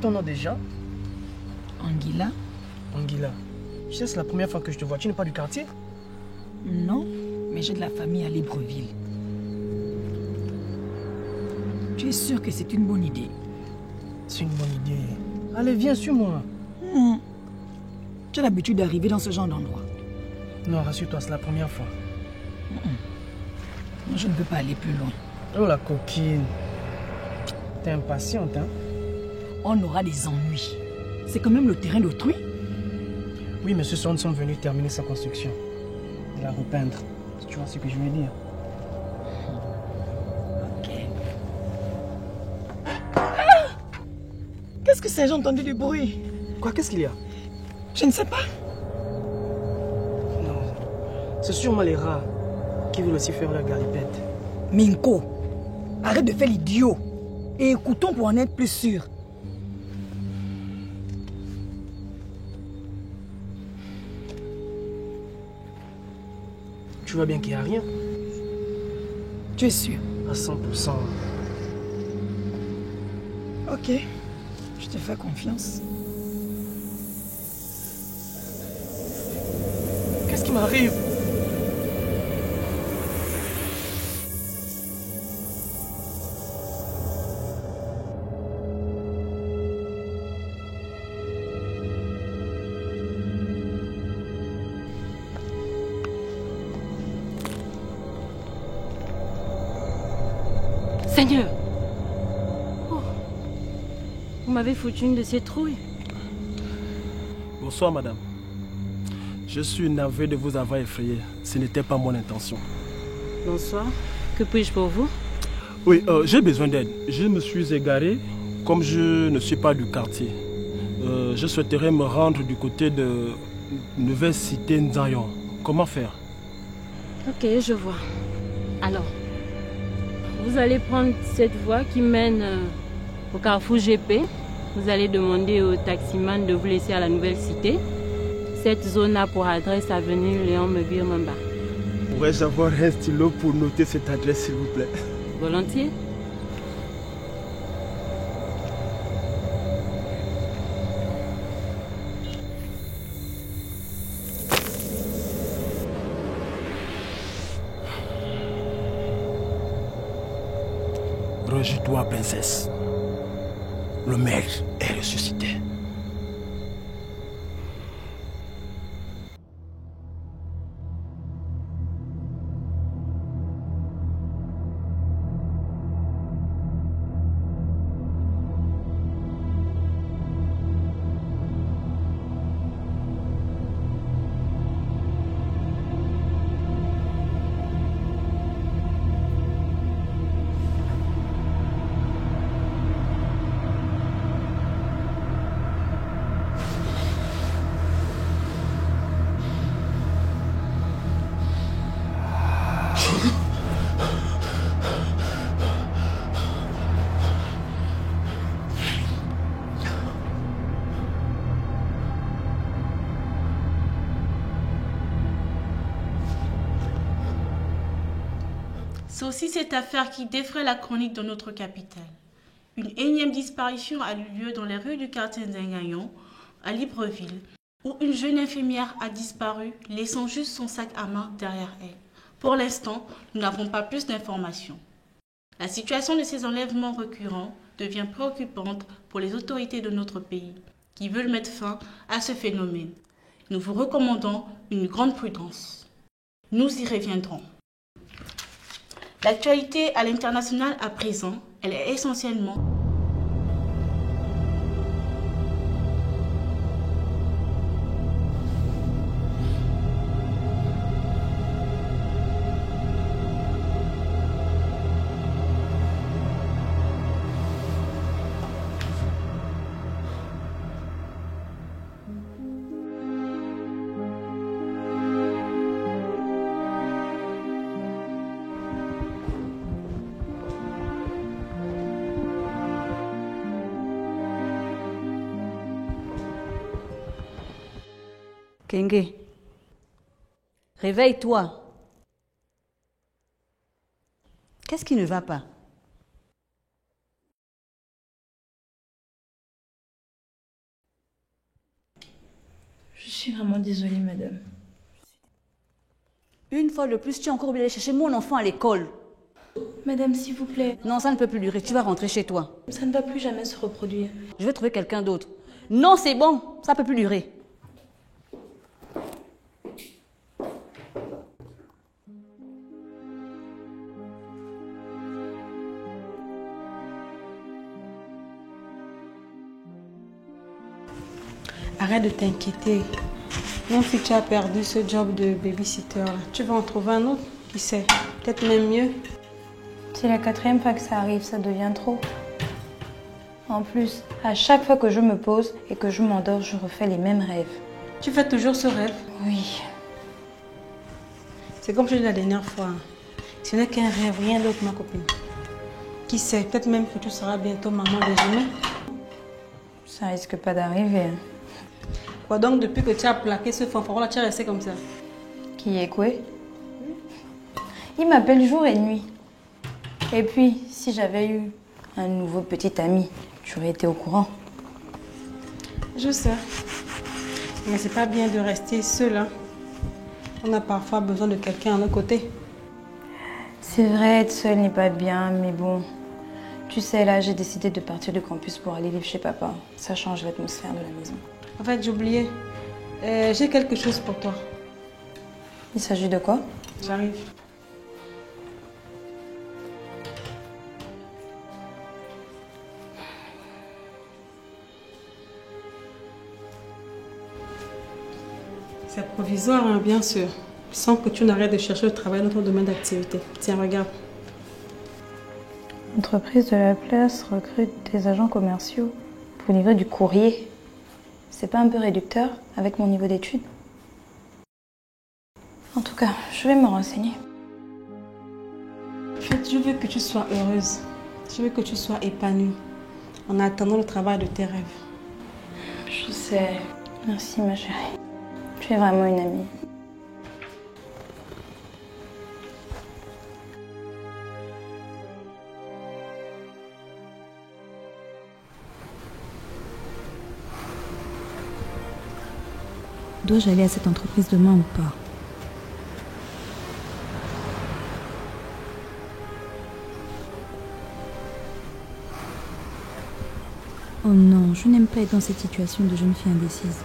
ton nom déjà? Anguilla? Anguilla. Tu sais, c'est la première fois que je te vois. Tu n'es pas du quartier? Non, mais j'ai de la famille à Libreville. Tu es sûr que c'est une bonne idée? C'est une bonne idée. Allez, viens, suis-moi. Tu as l'habitude d'arriver dans ce genre d'endroit? Non, rassure-toi, c'est la première fois. Moi, je ne peux pas aller plus loin. Oh, la coquine. T'es impatiente, hein? On aura des ennuis. C'est quand même le terrain d'autrui. Oui, mais ce soir, nous sommes venus terminer sa construction. Et la repeindre. Si tu vois ce que je veux dire. Ok. Qu'est-ce que c'est? J'ai entendu du bruit. Quoi? Qu'est-ce qu'il y a? Je ne sais pas. Non. C'est sûrement les rats qui veulent aussi faire leur galipette. Minko, arrête de faire l'idiot. Et écoutons pour en être plus sûr. Tu vois bien qu'il n'y a rien? Tu es sûr? À 100%. Ok. Je te fais confiance. Qu'est-ce qui m'arrive? Seigneur! Oh. Vous m'avez foutu une de ces trouilles. Bonsoir, madame. Je suis navré de vous avoir effrayé. Ce n'était pas mon intention. Bonsoir. Que puis-je pour vous? Oui, j'ai besoin d'aide. Je me suis égaré. Comme je ne suis pas du quartier, je souhaiterais me rendre du côté de Nouvelle Cité Nzayon. Comment faire? Ok, je vois. Alors, vous allez prendre cette voie qui mène au carrefour GP. Vous allez demander au taximan de vous laisser à la Nouvelle Cité. Cette zone a pour adresse avenue Léon Meguir Mamba. Pourrais-je avoir un stylo pour noter cette adresse, s'il vous plaît? Volontiers. Rejette-toi, princesse. Le maire est ressuscité. C'est aussi cette affaire qui défraie la chronique de notre capitale. Une énième disparition a eu lieu dans les rues du quartier d'Engayon, à Libreville, où une jeune infirmière a disparu, laissant juste son sac à main derrière elle. Pour l'instant, nous n'avons pas plus d'informations. La situation de ces enlèvements récurrents devient préoccupante pour les autorités de notre pays, qui veulent mettre fin à ce phénomène. Nous vous recommandons une grande prudence. Nous y reviendrons. L'actualité à l'international à présent, elle est essentiellement Kenge, réveille-toi. Qu'est-ce qui ne va pas? suis vraiment désolée, madame. Une fois de plus, tu as encore oublié d'aller chercher mon enfant à l'école. Madame, s'il vous plaît. Non, ça ne peut plus durer. Tu vas rentrer chez toi. Ça ne va plus jamais se reproduire. Je vais trouver quelqu'un d'autre. Non, c'est bon. Ça ne peut plus durer. Arrête de t'inquiéter. Même si tu as perdu ce job de babysitter, tu vas en trouver un autre. Qui sait, peut-être même mieux. C'est la 4e fois que ça arrive, ça devient trop. En plus, à chaque fois que je me pose et que je m'endors, je refais les mêmes rêves. Tu fais toujours ce rêve? Oui. C'est comme je l'ai dit la dernière fois. Ce n'est qu'un rêve, rien d'autre, ma copine. Qui sait, peut-être même que tu seras bientôt maman déjeuner. Ça risque pas d'arriver. Quoi donc, depuis que tu as plaqué ce fanfaron-là, tu es resté comme ça? Qui est quoi? Il m'appelle jour et nuit. Et puis, si j'avais eu un nouveau petit ami, tu aurais été au courant. Je sais. Mais c'est pas bien de rester seul. Hein. On a parfois besoin de quelqu'un à nos côtés. C'est vrai, être seule n'est pas bien, mais bon. Tu sais, là, j'ai décidé de partir du campus pour aller vivre chez papa. Ça change l'atmosphère de la maison. En fait, j'ai oublié. J'ai quelque chose pour toi. Il s'agit de quoi? J'arrive. C'est provisoire, hein, bien sûr. Sans que tu n'arrêtes de chercher le travail dans ton domaine d'activité. Tiens, regarde. L'entreprise de la place recrute des agents commerciaux pour livrer du courrier. C'est pas un peu réducteur avec mon niveau d'études? En tout cas, je vais me renseigner. En fait, je veux que tu sois heureuse. Je veux que tu sois épanouie en attendant le travail de tes rêves. Je sais. Merci, ma chérie. Tu es vraiment une amie. Dois-je aller à cette entreprise demain ou pas? Oh non, je n'aime pas être dans cette situation de jeune fille indécise.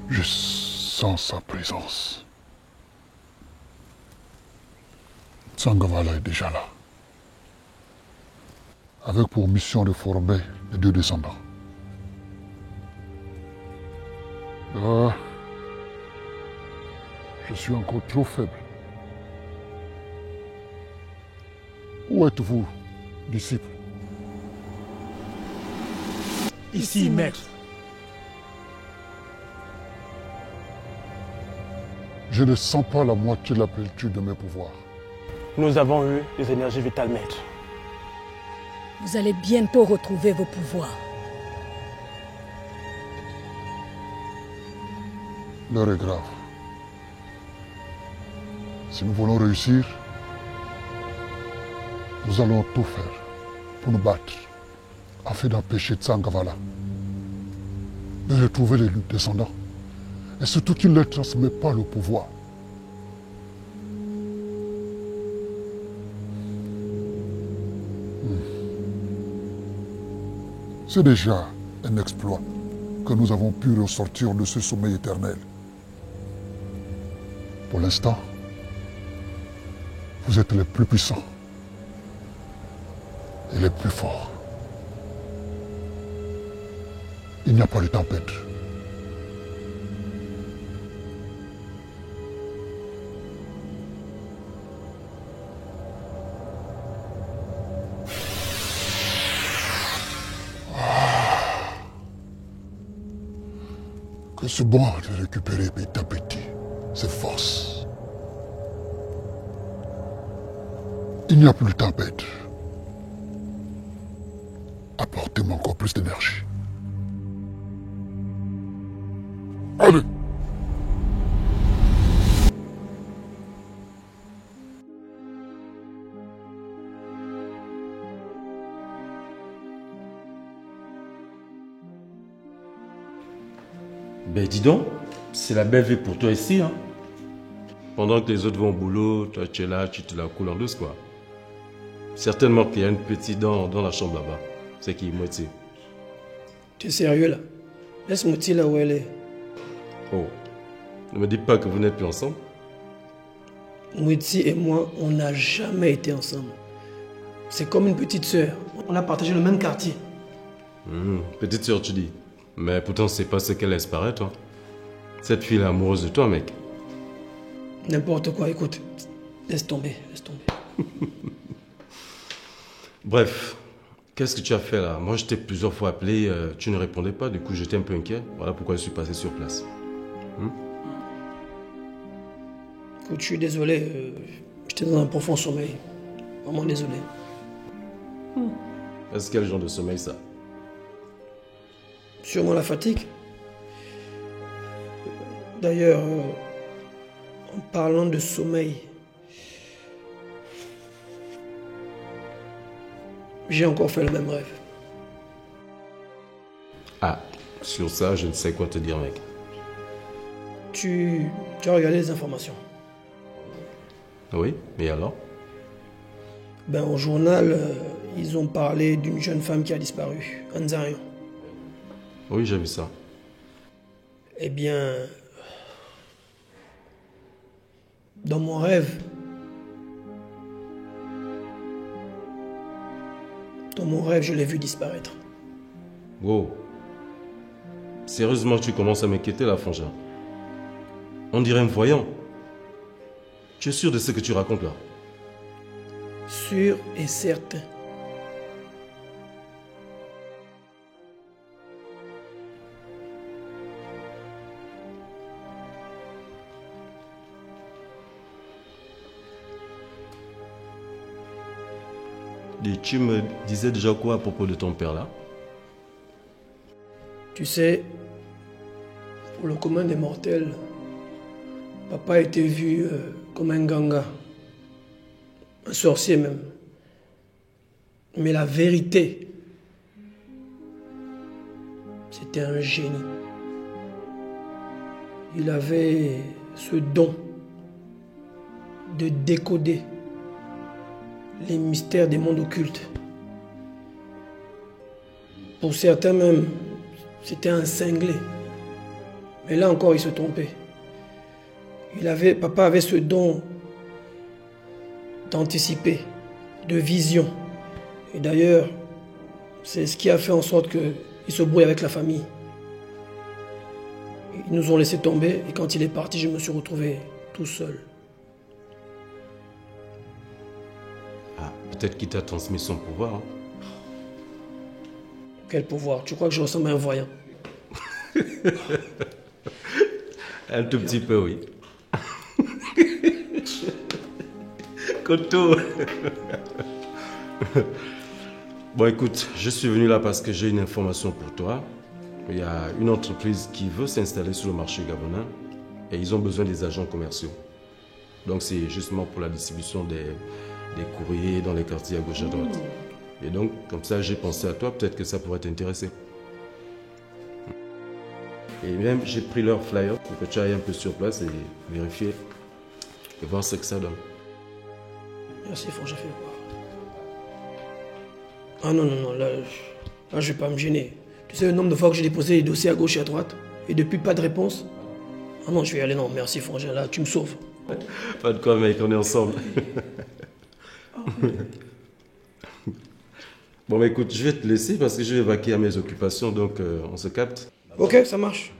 Je sens sa présence. Tsangavala est déjà là. Avec pour mission de former les 2 descendants. Là, je suis encore trop faible. Où êtes-vous, disciples? Ici, maître. Je ne sens pas la moitié de la plénitude de mes pouvoirs. Nous avons eu des énergies vitales, maître. Vous allez bientôt retrouver vos pouvoirs. L'heure est grave. Si nous voulons réussir, nous allons tout faire pour nous battre afin d'empêcher Tsangavala de retrouver les descendants. Et surtout qu'il ne leur transmet pas le pouvoir. C'est déjà un exploit que nous avons pu ressortir de ce sommeil éternel. Pour l'instant, vous êtes les plus puissants et les plus forts. Il n'y a pas de temps à perdre. Que c'est bon de récupérer petit à petit ses forces. Il n'y a plus de temps à perdre. Apportez-moi encore plus d'énergie. Allez! Ben dis donc, c'est la belle vie pour toi ici, hein. Pendant que les autres vont au boulot, toi tu es là, tu te la coules en douce, quoi. Certainement qu'il y a une petite dent dans la chambre là-bas. C'est qui, Mouti? Tu es sérieux là? Laisse Mouti là où elle est. Oh, ne me dites pas que vous n'êtes plus ensemble. Mouti et moi, on n'a jamais été ensemble. C'est comme une petite sœur. On a partagé le même quartier. Petite sœur, tu dis. Mais pourtant, c'est pas ce qu'elle laisse paraître, toi. Cette fille est amoureuse de toi, mec. N'importe quoi, écoute. Laisse tomber, laisse tomber. Bref, qu'est-ce que tu as fait là? Moi, je t'ai plusieurs fois appelé, tu ne répondais pas, du coup, j'étais un peu inquiet. Voilà pourquoi je suis passé sur place. Écoute, je suis désolé. J'étais dans un profond sommeil. Vraiment désolé. Est-ce quel genre de sommeil, ça? Sûrement la fatigue. D'ailleurs, en parlant de sommeil, j'ai encore fait le même rêve. Ah, sur ça, je ne sais quoi te dire, mec. Tu as regardé les informations? Oui, et alors? Ben, au journal, ils ont parlé d'une jeune femme qui a disparu, Nzarion. Oui, j'ai vu ça. Eh bien, dans mon rêve, je l'ai vue disparaître. Wow. Sérieusement, tu commences à m'inquiéter là, Frangin. On dirait un voyant. Tu es sûr de ce que tu racontes là? Sûr et certain. Et tu me disais déjà quoi à propos de ton père là? Tu sais, pour le commun des mortels, papa a été vu comme un ganga, un sorcier même. Mais la vérité, c'était un génie. Il avait ce don de décoder les mystères des mondes occultes. Pour certains même, c'était un cinglé. Mais là encore, il se trompait. Papa avait ce don d'anticiper, de vision. Et d'ailleurs, c'est ce qui a fait en sorte qu'il se brouille avec la famille. Ils nous ont laissé tomber et quand il est parti, je me suis retrouvé tout seul. Ah, peut-être qu'il t'a transmis son pouvoir. Hein. Quel pouvoir? Tu crois que je ressemble à un voyant? Un tout petit peu, oui. Koto. Bon, écoute, je suis venu là parce que j'ai une information pour toi. Il y a une entreprise qui veut s'installer sur le marché gabonais et ils ont besoin des agents commerciaux. Donc, c'est justement pour la distribution des courriers dans les quartiers à gauche à droite. Et donc, comme ça, j'ai pensé à toi, peut-être que ça pourrait t'intéresser. Et même, j'ai pris leur flyer pour que tu ailles un peu sur place et vérifier et voir ce que ça donne. Merci, Frangin, fais voir. Ah non, là, je vais pas me gêner. Tu sais le nombre de fois que j'ai déposé les dossiers à gauche et à droite et depuis pas de réponse? Ah non, je vais y aller, non, merci Frangin, là, tu me sauves. Pas de quoi, mec, on est ensemble. Bon, mais écoute, je vais te laisser parce que je vais vaquer à mes occupations, donc on se capte. Ok, ça marche.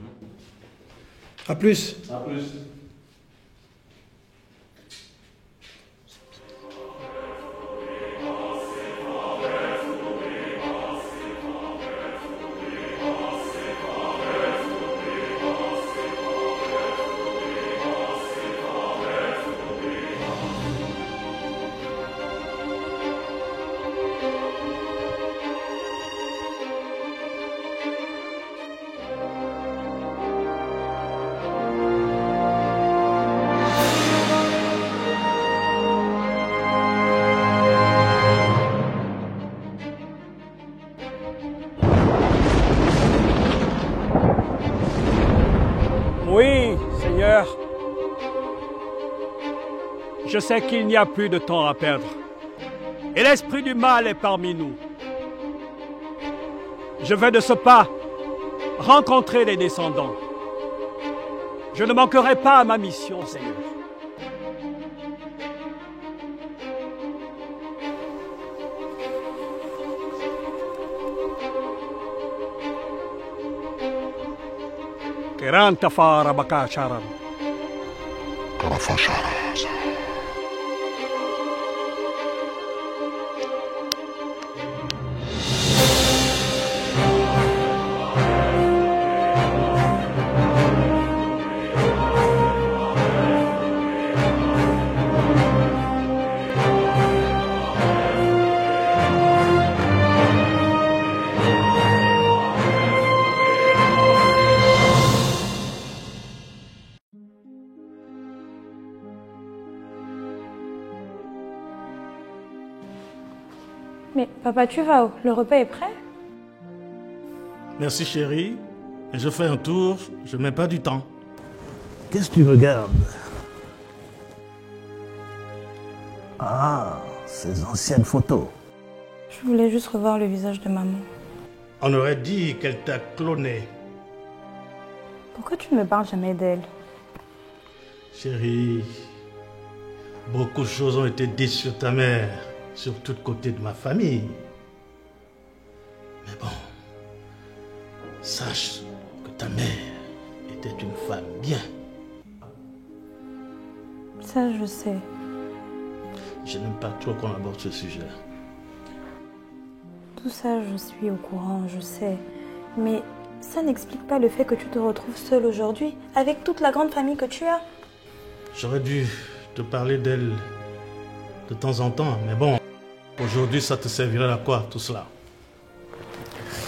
À plus. À plus. Je sais qu'il n'y a plus de temps à perdre. Et l'esprit du mal est parmi nous. Je vais de ce pas rencontrer les descendants. Je ne manquerai pas à ma mission, Seigneur. Kiran tafara bakasharan. Karafashara. Mais papa, tu vas où? Le repas est prêt? Merci chérie. Je fais un tour, je mets pas du temps. Qu'est-ce que tu regardes? Ah, ces anciennes photos. Je voulais juste revoir le visage de maman. On aurait dit qu'elle t'a cloné. Pourquoi tu ne me parles jamais d'elle? Chérie, beaucoup de choses ont été dites sur ta mère, sur tous côtés de ma famille. Mais bon, sache que ta mère était une femme bien. Ça, je sais. Je n'aime pas trop qu'on aborde ce sujet. Tout ça, je suis au courant, je sais. Mais ça n'explique pas le fait que tu te retrouves seule aujourd'hui, avec toute la grande famille que tu as. J'aurais dû te parler d'elle de temps en temps, mais bon, aujourd'hui, ça te servirait à quoi, tout cela?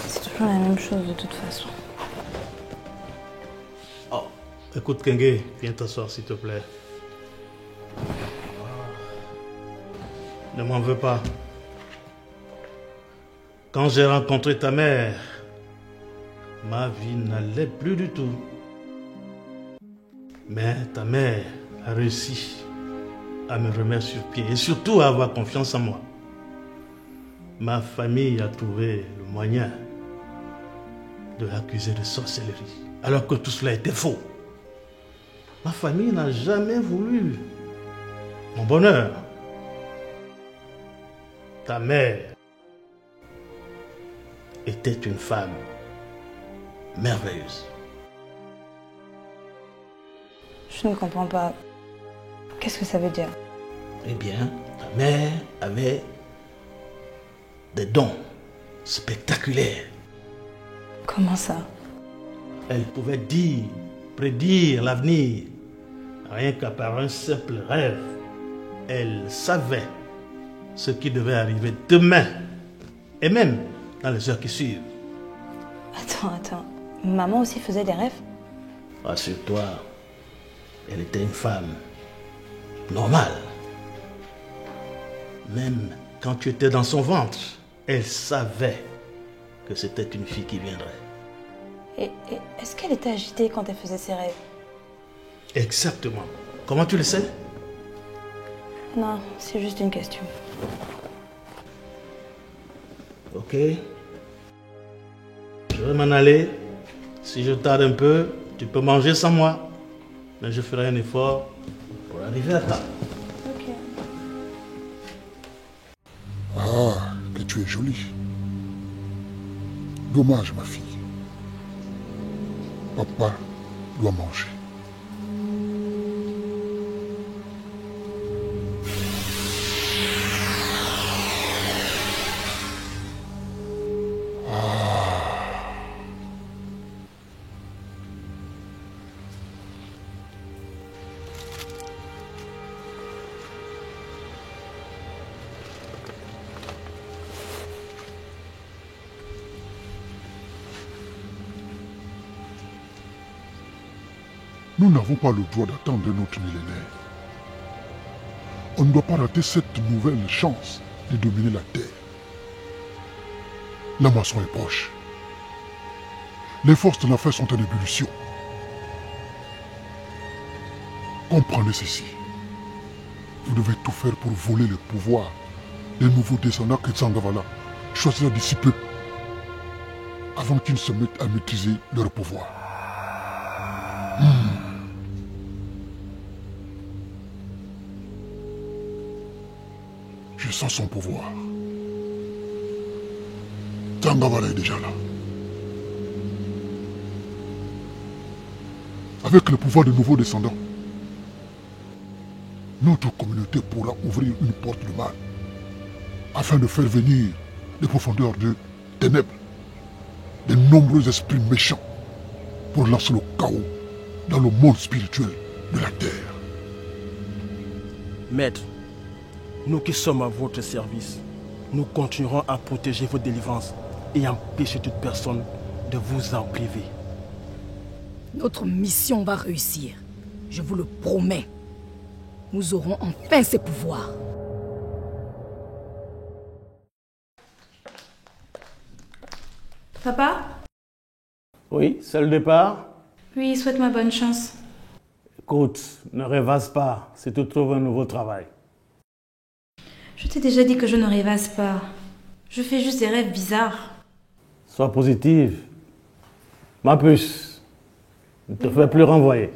C'est toujours la même chose de toute façon. Oh, écoute Kenge, viens t'asseoir s'il te plaît. Ne m'en veux pas. Quand j'ai rencontré ta mère, ma vie n'allait plus du tout. Mais ta mère a réussi à me remettre sur pied et surtout à avoir confiance en moi. Ma famille a trouvé le moyen de l'accuser de sorcellerie, alors que tout cela était faux. Ma famille n'a jamais voulu mon bonheur. Ta mère était une femme merveilleuse. Je ne comprends pas. Qu'est-ce que ça veut dire? Eh bien, ta mère avait des dons spectaculaires. Comment ça? Elle pouvait dire, prédire l'avenir, rien qu'à par un simple rêve. Elle savait ce qui devait arriver demain, et même dans les heures qui suivent. Attends. Maman aussi faisait des rêves? Rassure-toi, elle était une femme normale. Même quand tu étais dans son ventre, elle savait que c'était une fille qui viendrait. Et est-ce qu'elle était agitée quand elle faisait ses rêves? Exactement. Comment tu le sais? Non, c'est juste une question. Ok. Je vais m'en aller. Si je tarde un peu, tu peux manger sans moi. Mais je ferai un effort pour arriver à temps. Ok. Ah, que tu es jolie. Dommage, ma fille. Papa doit manger. Nous n'avons pas le droit d'attendre notre millénaire. On ne doit pas rater cette nouvelle chance de dominer la Terre. La moisson est proche. Les forces de l'enfer sont en ébullition. Comprenez ceci. Vous devez tout faire pour voler le pouvoir des nouveaux descendants que Tsangavala choisira d'ici peu, avant qu'ils ne se mettent à maîtriser leur pouvoir. Je sens son pouvoir. Tsangavala est déjà là. Avec le pouvoir de nouveaux descendants, notre communauté pourra ouvrir une porte de mal afin de faire venir des profondeurs de ténèbres de nombreux esprits méchants pour lancer le chaos dans le monde spirituel de la terre. Maître, nous qui sommes à votre service, nous continuerons à protéger vos délivrances et empêcher toute personne de vous en priver. Notre mission va réussir. Je vous le promets. Nous aurons enfin ces pouvoirs. Papa? Oui, c'est le départ? Oui, souhaite-moi bonne chance. Écoute, ne rêvasse pas si tu trouves un nouveau travail. Je t'ai déjà dit que je ne rêvasse pas. Je fais juste des rêves bizarres. Sois positive. Ma puce, ne te fais plus renvoyer.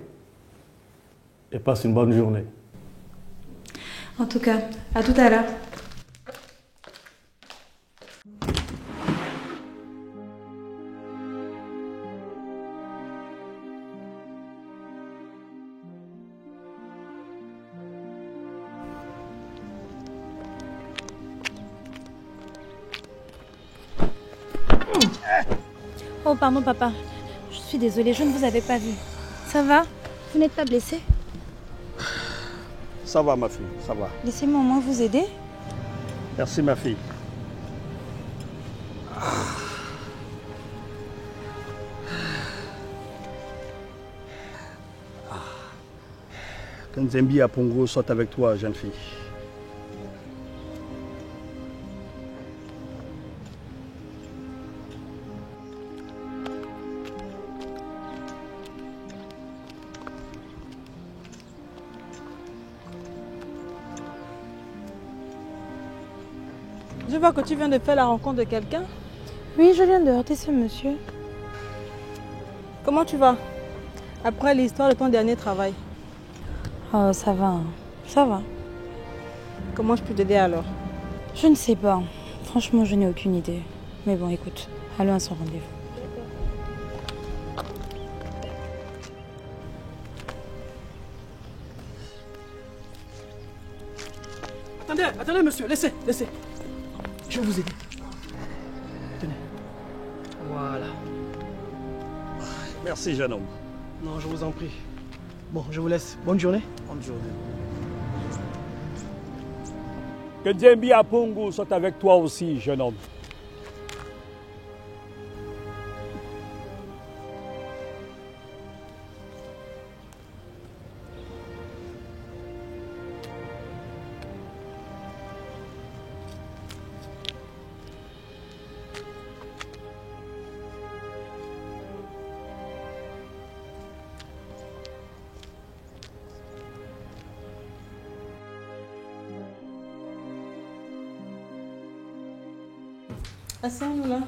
Et passe une bonne journée. En tout cas, à tout à l'heure. Oh, pardon, papa. Je suis désolée, je ne vous avais pas vu. Ça va? Vous n'êtes pas blessé? Ça va, ma fille, ça va. Laissez-moi au moins vous aider. Merci, ma fille. Que Nzembi Apongo soit avec toi, jeune fille. Je vois que tu viens de faire la rencontre de quelqu'un. Oui, je viens de heurter ce monsieur. Comment tu vas? Après l'histoire de ton dernier travail. Oh, ça va. Ça va. Comment je peux t'aider alors? Je ne sais pas. Franchement, je n'ai aucune idée. Mais bon, écoute, allons à son rendez-vous. Attendez, monsieur, laissez. Je vais vous aider. Tenez. Voilà. Merci, jeune homme. Non, je vous en prie. Bon, je vous laisse. Bonne journée. Bonne journée. Que Nzembi Apongo soit avec toi aussi, jeune homme. Asseyons-nous là.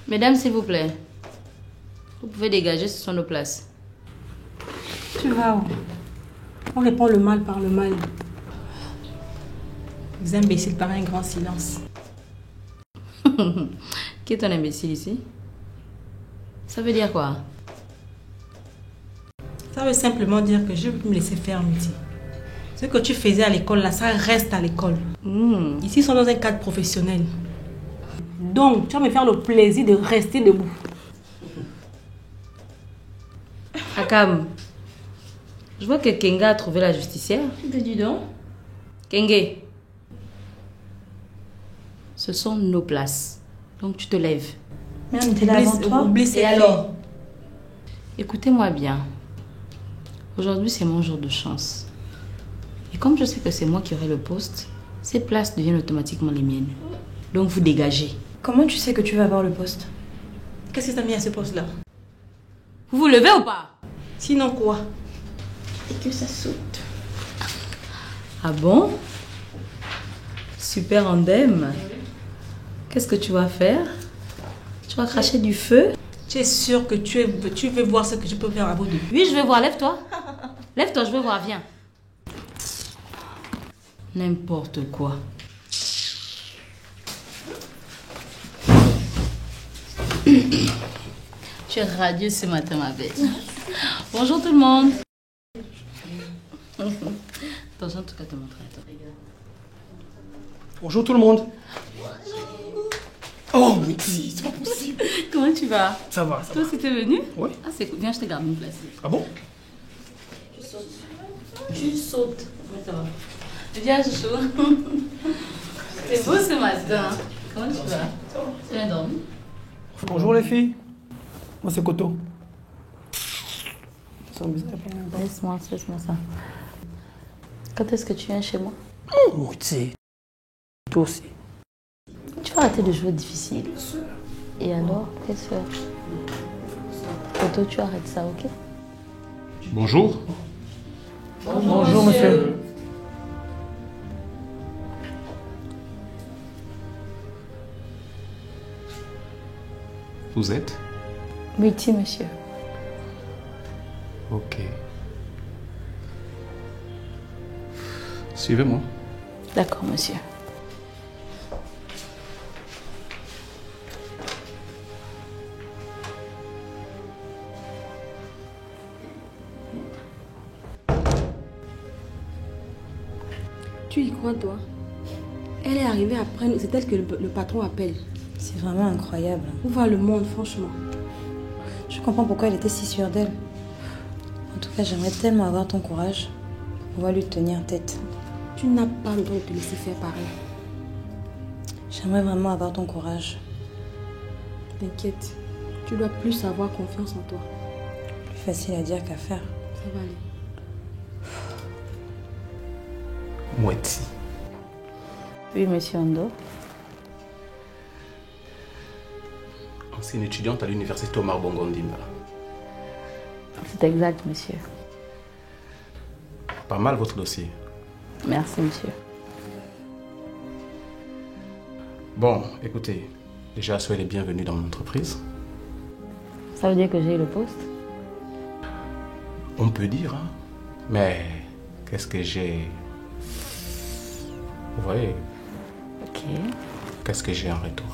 Mesdames, s'il vous plaît, vous pouvez dégager, ce sont nos places. Tu vas où? On répond le mal par le mal. Les imbéciles par un grand silence. Qui est ton imbécile ici? Ça veut dire quoi? Ça veut simplement dire que je vais me laisser faire, Miti. Ce que tu faisais à l'école, là, ça reste à l'école. Ici, ils sont dans un cadre professionnel. Donc, tu vas me faire le plaisir de rester debout. Akam, je vois que Kenga a trouvé la justicière. Dis donc. Kenge, ce sont nos places. Donc, tu te lèves. Mais on était là avant toi. Et alors? Écoutez-moi bien. Aujourd'hui, c'est mon jour de chance. Et comme je sais que c'est moi qui aurai le poste, ces places deviennent automatiquement les miennes. Donc, vous dégagez. Comment tu sais que tu vas avoir le poste? Qu'est-ce que t'as mis à ce poste-là? Vous vous levez ou pas? Sinon quoi? Et que ça saute. Ah bon? Super indemne. Qu'est-ce que tu vas faire? Tu vas cracher du feu? Tu es sûr que tu veux voir ce que je peux faire à bout de... Oui, je veux voir. Lève-toi. Lève-toi, je veux voir. Viens. N'importe quoi. Tu es radieuse ce matin, ma belle. Bonjour tout le monde. Attention, en tout cas, te montrer. Bonjour tout le monde. Oh, mais c'est pas possible. Comment tu vas? Ça va, ça Toi va. aussi, t'es venu? Oui. Ah, c'est cool. Viens, je te garde une place. Ah bon? Tu sautes. Tu sautes. Oui, ça va. Viens, chouchou. C'est beau ce matin. Comment tu vas? Tu viens dormir? Bonjour les filles. Moi c'est Koto. Laisse-moi ça. Quand est-ce que tu viens chez moi? Oui, tu sais. Toi aussi. Tu vas arrêter de jouer difficile. Et alors, qu'est-ce que... Koto, tu arrêtes ça, ok? Bonjour. Bonjour monsieur. Vous êtes? Multi, monsieur. Ok. Suivez-moi. D'accord, monsieur. Tu y crois, toi? Elle est arrivée après nous, c'est elle que le patron appelle. C'est vraiment incroyable. Où va le monde, franchement? Je comprends pourquoi elle était si sûre d'elle. En tout cas, j'aimerais tellement avoir ton courage pour pouvoir lui tenir tête. Tu n'as pas le droit de te laisser faire pareil. J'aimerais vraiment avoir ton courage. T'inquiète, tu dois plus avoir confiance en toi. Plus facile à dire qu'à faire. Ça va aller. Mouetti. Oui, monsieur Ondo. Ancienne étudiante à l'université Omar Bongo Ondimba. C'est exact, monsieur. Pas mal votre dossier. Merci, monsieur. Bon, écoutez, déjà soyez les bienvenus dans mon entreprise. Ça veut dire que j'ai eu le poste? On peut dire, hein. Mais qu'est-ce que j'ai... Vous voyez? Ok. Qu'est-ce que j'ai en retour?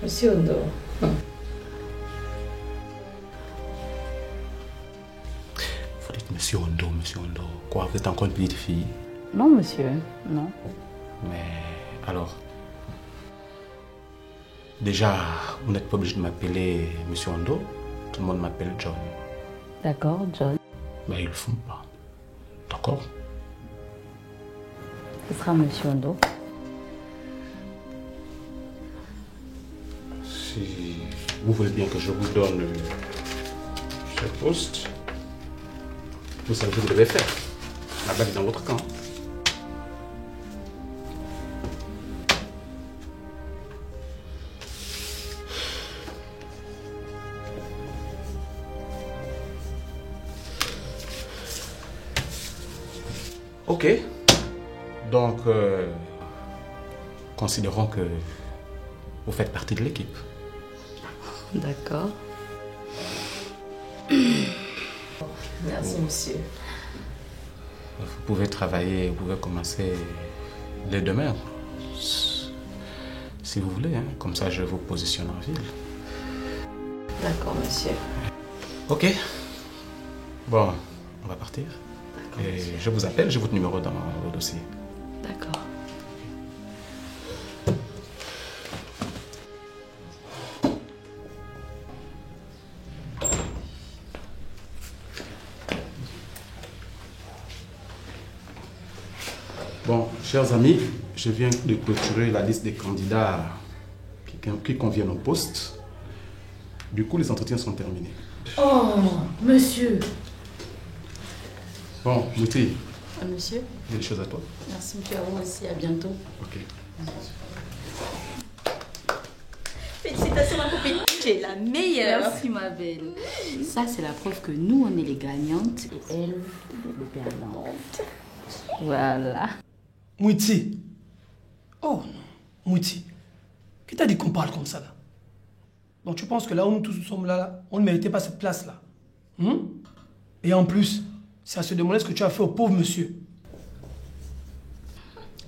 Monsieur Ondo. Vous dites Monsieur Ondo, Monsieur Ondo. Quoi, vous êtes encore une petite fille? Non, monsieur, non. Mais alors... Déjà, vous n'êtes pas obligé de m'appeler Monsieur Ondo. Tout le monde m'appelle John. D'accord, John. Mais ils le font pas. D'accord? Ce sera monsieur Ondo. Si vous voulez bien que je vous donne ce poste, vous savez ce que vous devez faire. La balle est dans votre camp. Ok. Donc, considérons que vous faites partie de l'équipe. D'accord. Merci, monsieur. Vous pouvez travailler, vous pouvez commencer dès demain. Si vous voulez, hein. Comme ça je vous positionne en ville. D'accord, monsieur. Ok. Bon, on va partir. Et je vous appelle, j'ai votre numéro dans le dossier. D'accord. Bon, chers amis, je viens de clôturer la liste des candidats qui conviennent au poste. Du coup, les entretiens sont terminés. Oh, monsieur. Bon, Mouti, Ah, monsieur. j'ai des choses à toi. Merci, monsieur. À vous aussi. À bientôt. Ok. Félicitations ma copine, tu es la meilleure. Merci ma belle. Ça c'est la preuve que nous on est les gagnantes et elle les perdantes. Voilà. Mouiti. Oh non, Mouiti. Qui t'a dit qu'on parle comme ça là? Donc tu penses que là où nous tous sommes là, on ne méritait pas cette place là? Et en plus, c'est à se demander ce que tu as fait au pauvre monsieur.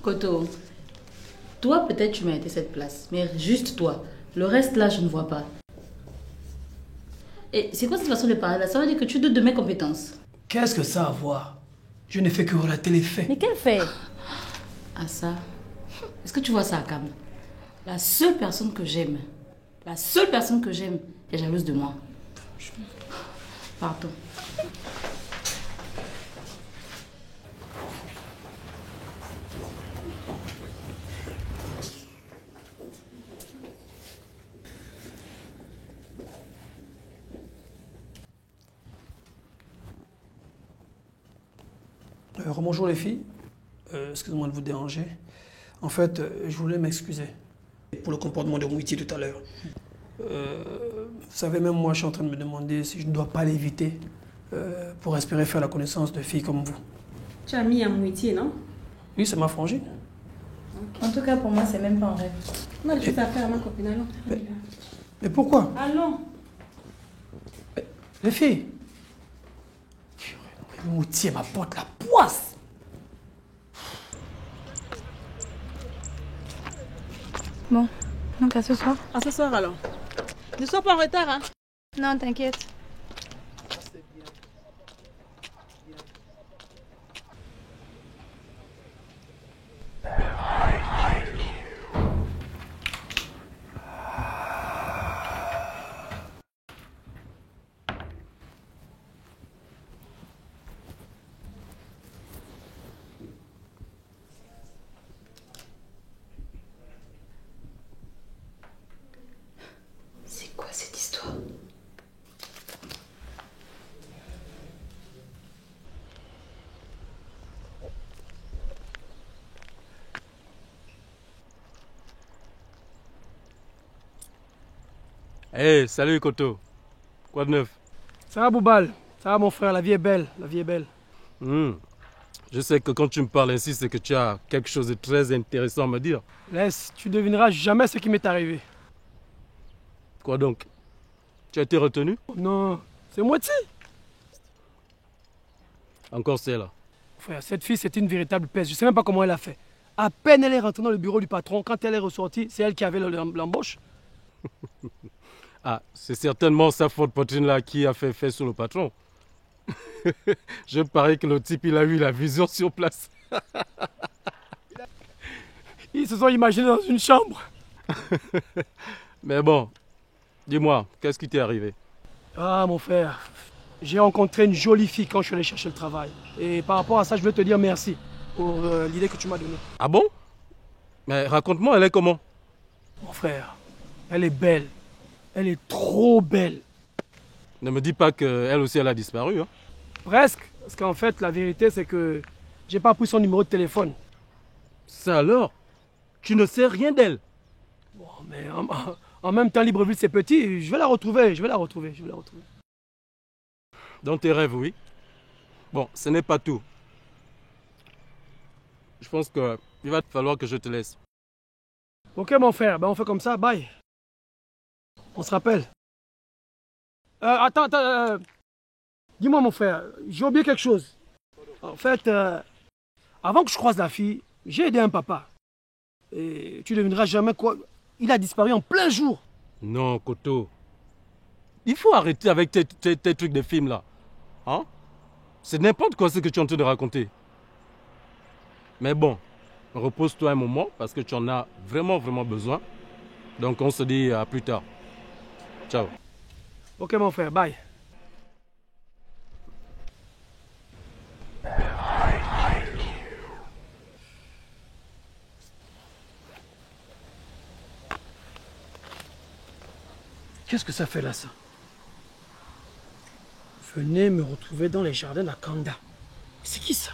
Koto, toi peut-être tu méritais cette place, mais juste toi. Le reste là, je ne vois pas. Et c'est quoi cette façon de parler là? Ça veut dire que tu doutes de mes compétences. Qu'est-ce que ça a à voir? Je n'ai fait que relater les faits. Mais quel fait? Ah ça? Est-ce que tu vois ça, Akam? La seule personne que j'aime est jalouse de moi. Pardon. Bonjour les filles. Excusez-moi de vous déranger. En fait, je voulais m'excuser pour le comportement de Mouiti tout à l'heure. Vous savez, même moi, je suis en train de me demander si je ne dois pas l'éviter pour espérer faire la connaissance de filles comme vous. Tu as mis un Mouiti, non? Oui, c'est ma frangine. En tout cas, pour moi, c'est même pas un rêve. On a des choses à faire, ma copine, allons. Mais pourquoi? Allons. Les filles. Mouiti m'apporte la poisse. Bon, donc à ce soir. À ce soir alors. Ne sois pas en retard, hein? Non, t'inquiète. C'est quoi cette histoire? Hey, salut Koto. Quoi de neuf? Ça va Boubal? Ça va mon frère, la vie est belle, la vie est belle. Je sais que quand tu me parles ainsi, c'est que tu as quelque chose de très intéressant à me dire. Laisse, tu devineras jamais ce qui m'est arrivé. Quoi donc? Tu as été retenu? Non, c'est Mouiti. Encore celle-là. Frère, cette fille, c'est une véritable peste. Je ne sais même pas comment elle a fait. À peine elle est rentrée dans le bureau du patron, quand elle est ressortie, c'est elle qui avait l'embauche. Ah, c'est certainement sa faute poitrine là qui a fait sur le patron. Je parie que le type, il a eu la vision sur place. Ils se sont imaginés dans une chambre. Mais bon, dis-moi, qu'est-ce qui t'est arrivé? Ah, mon frère, j'ai rencontré une jolie fille quand je suis allé chercher le travail. Et par rapport à ça, je veux te dire merci pour l'idée que tu m'as donnée. Ah bon? Mais raconte-moi, elle est comment? Mon frère, elle est belle. Elle est trop belle. Ne me dis pas qu'elle aussi, elle a disparu. Hein? Presque. Parce qu'en fait, la vérité, c'est que j'ai pas pris son numéro de téléphone. Ça alors? Tu ne sais rien d'elle? Bon, mais en même temps, Libreville, c'est petit. Je vais la retrouver. Dans tes rêves, oui. Bon, ce n'est pas tout. Je pense qu'il va falloir que je te laisse. Ok, mon frère. Ben, on fait comme ça. Bye. On se rappelle. Attends. Dis-moi, mon frère, j'ai oublié quelque chose. En fait, avant que je croise la fille, j'ai aidé un papa. Et tu ne devineras jamais quoi. Il a disparu en plein jour. Non, Koto. Il faut arrêter avec tes trucs de film là. Hein? C'est n'importe quoi ce que tu es en train de raconter. Mais bon, repose-toi un moment parce que tu en as vraiment besoin. Donc on se dit à plus tard. Ciao. Ok mon frère, bye. Qu'est-ce que ça fait là, ça? Venez me retrouver dans les jardins d'Akanda. C'est qui ça?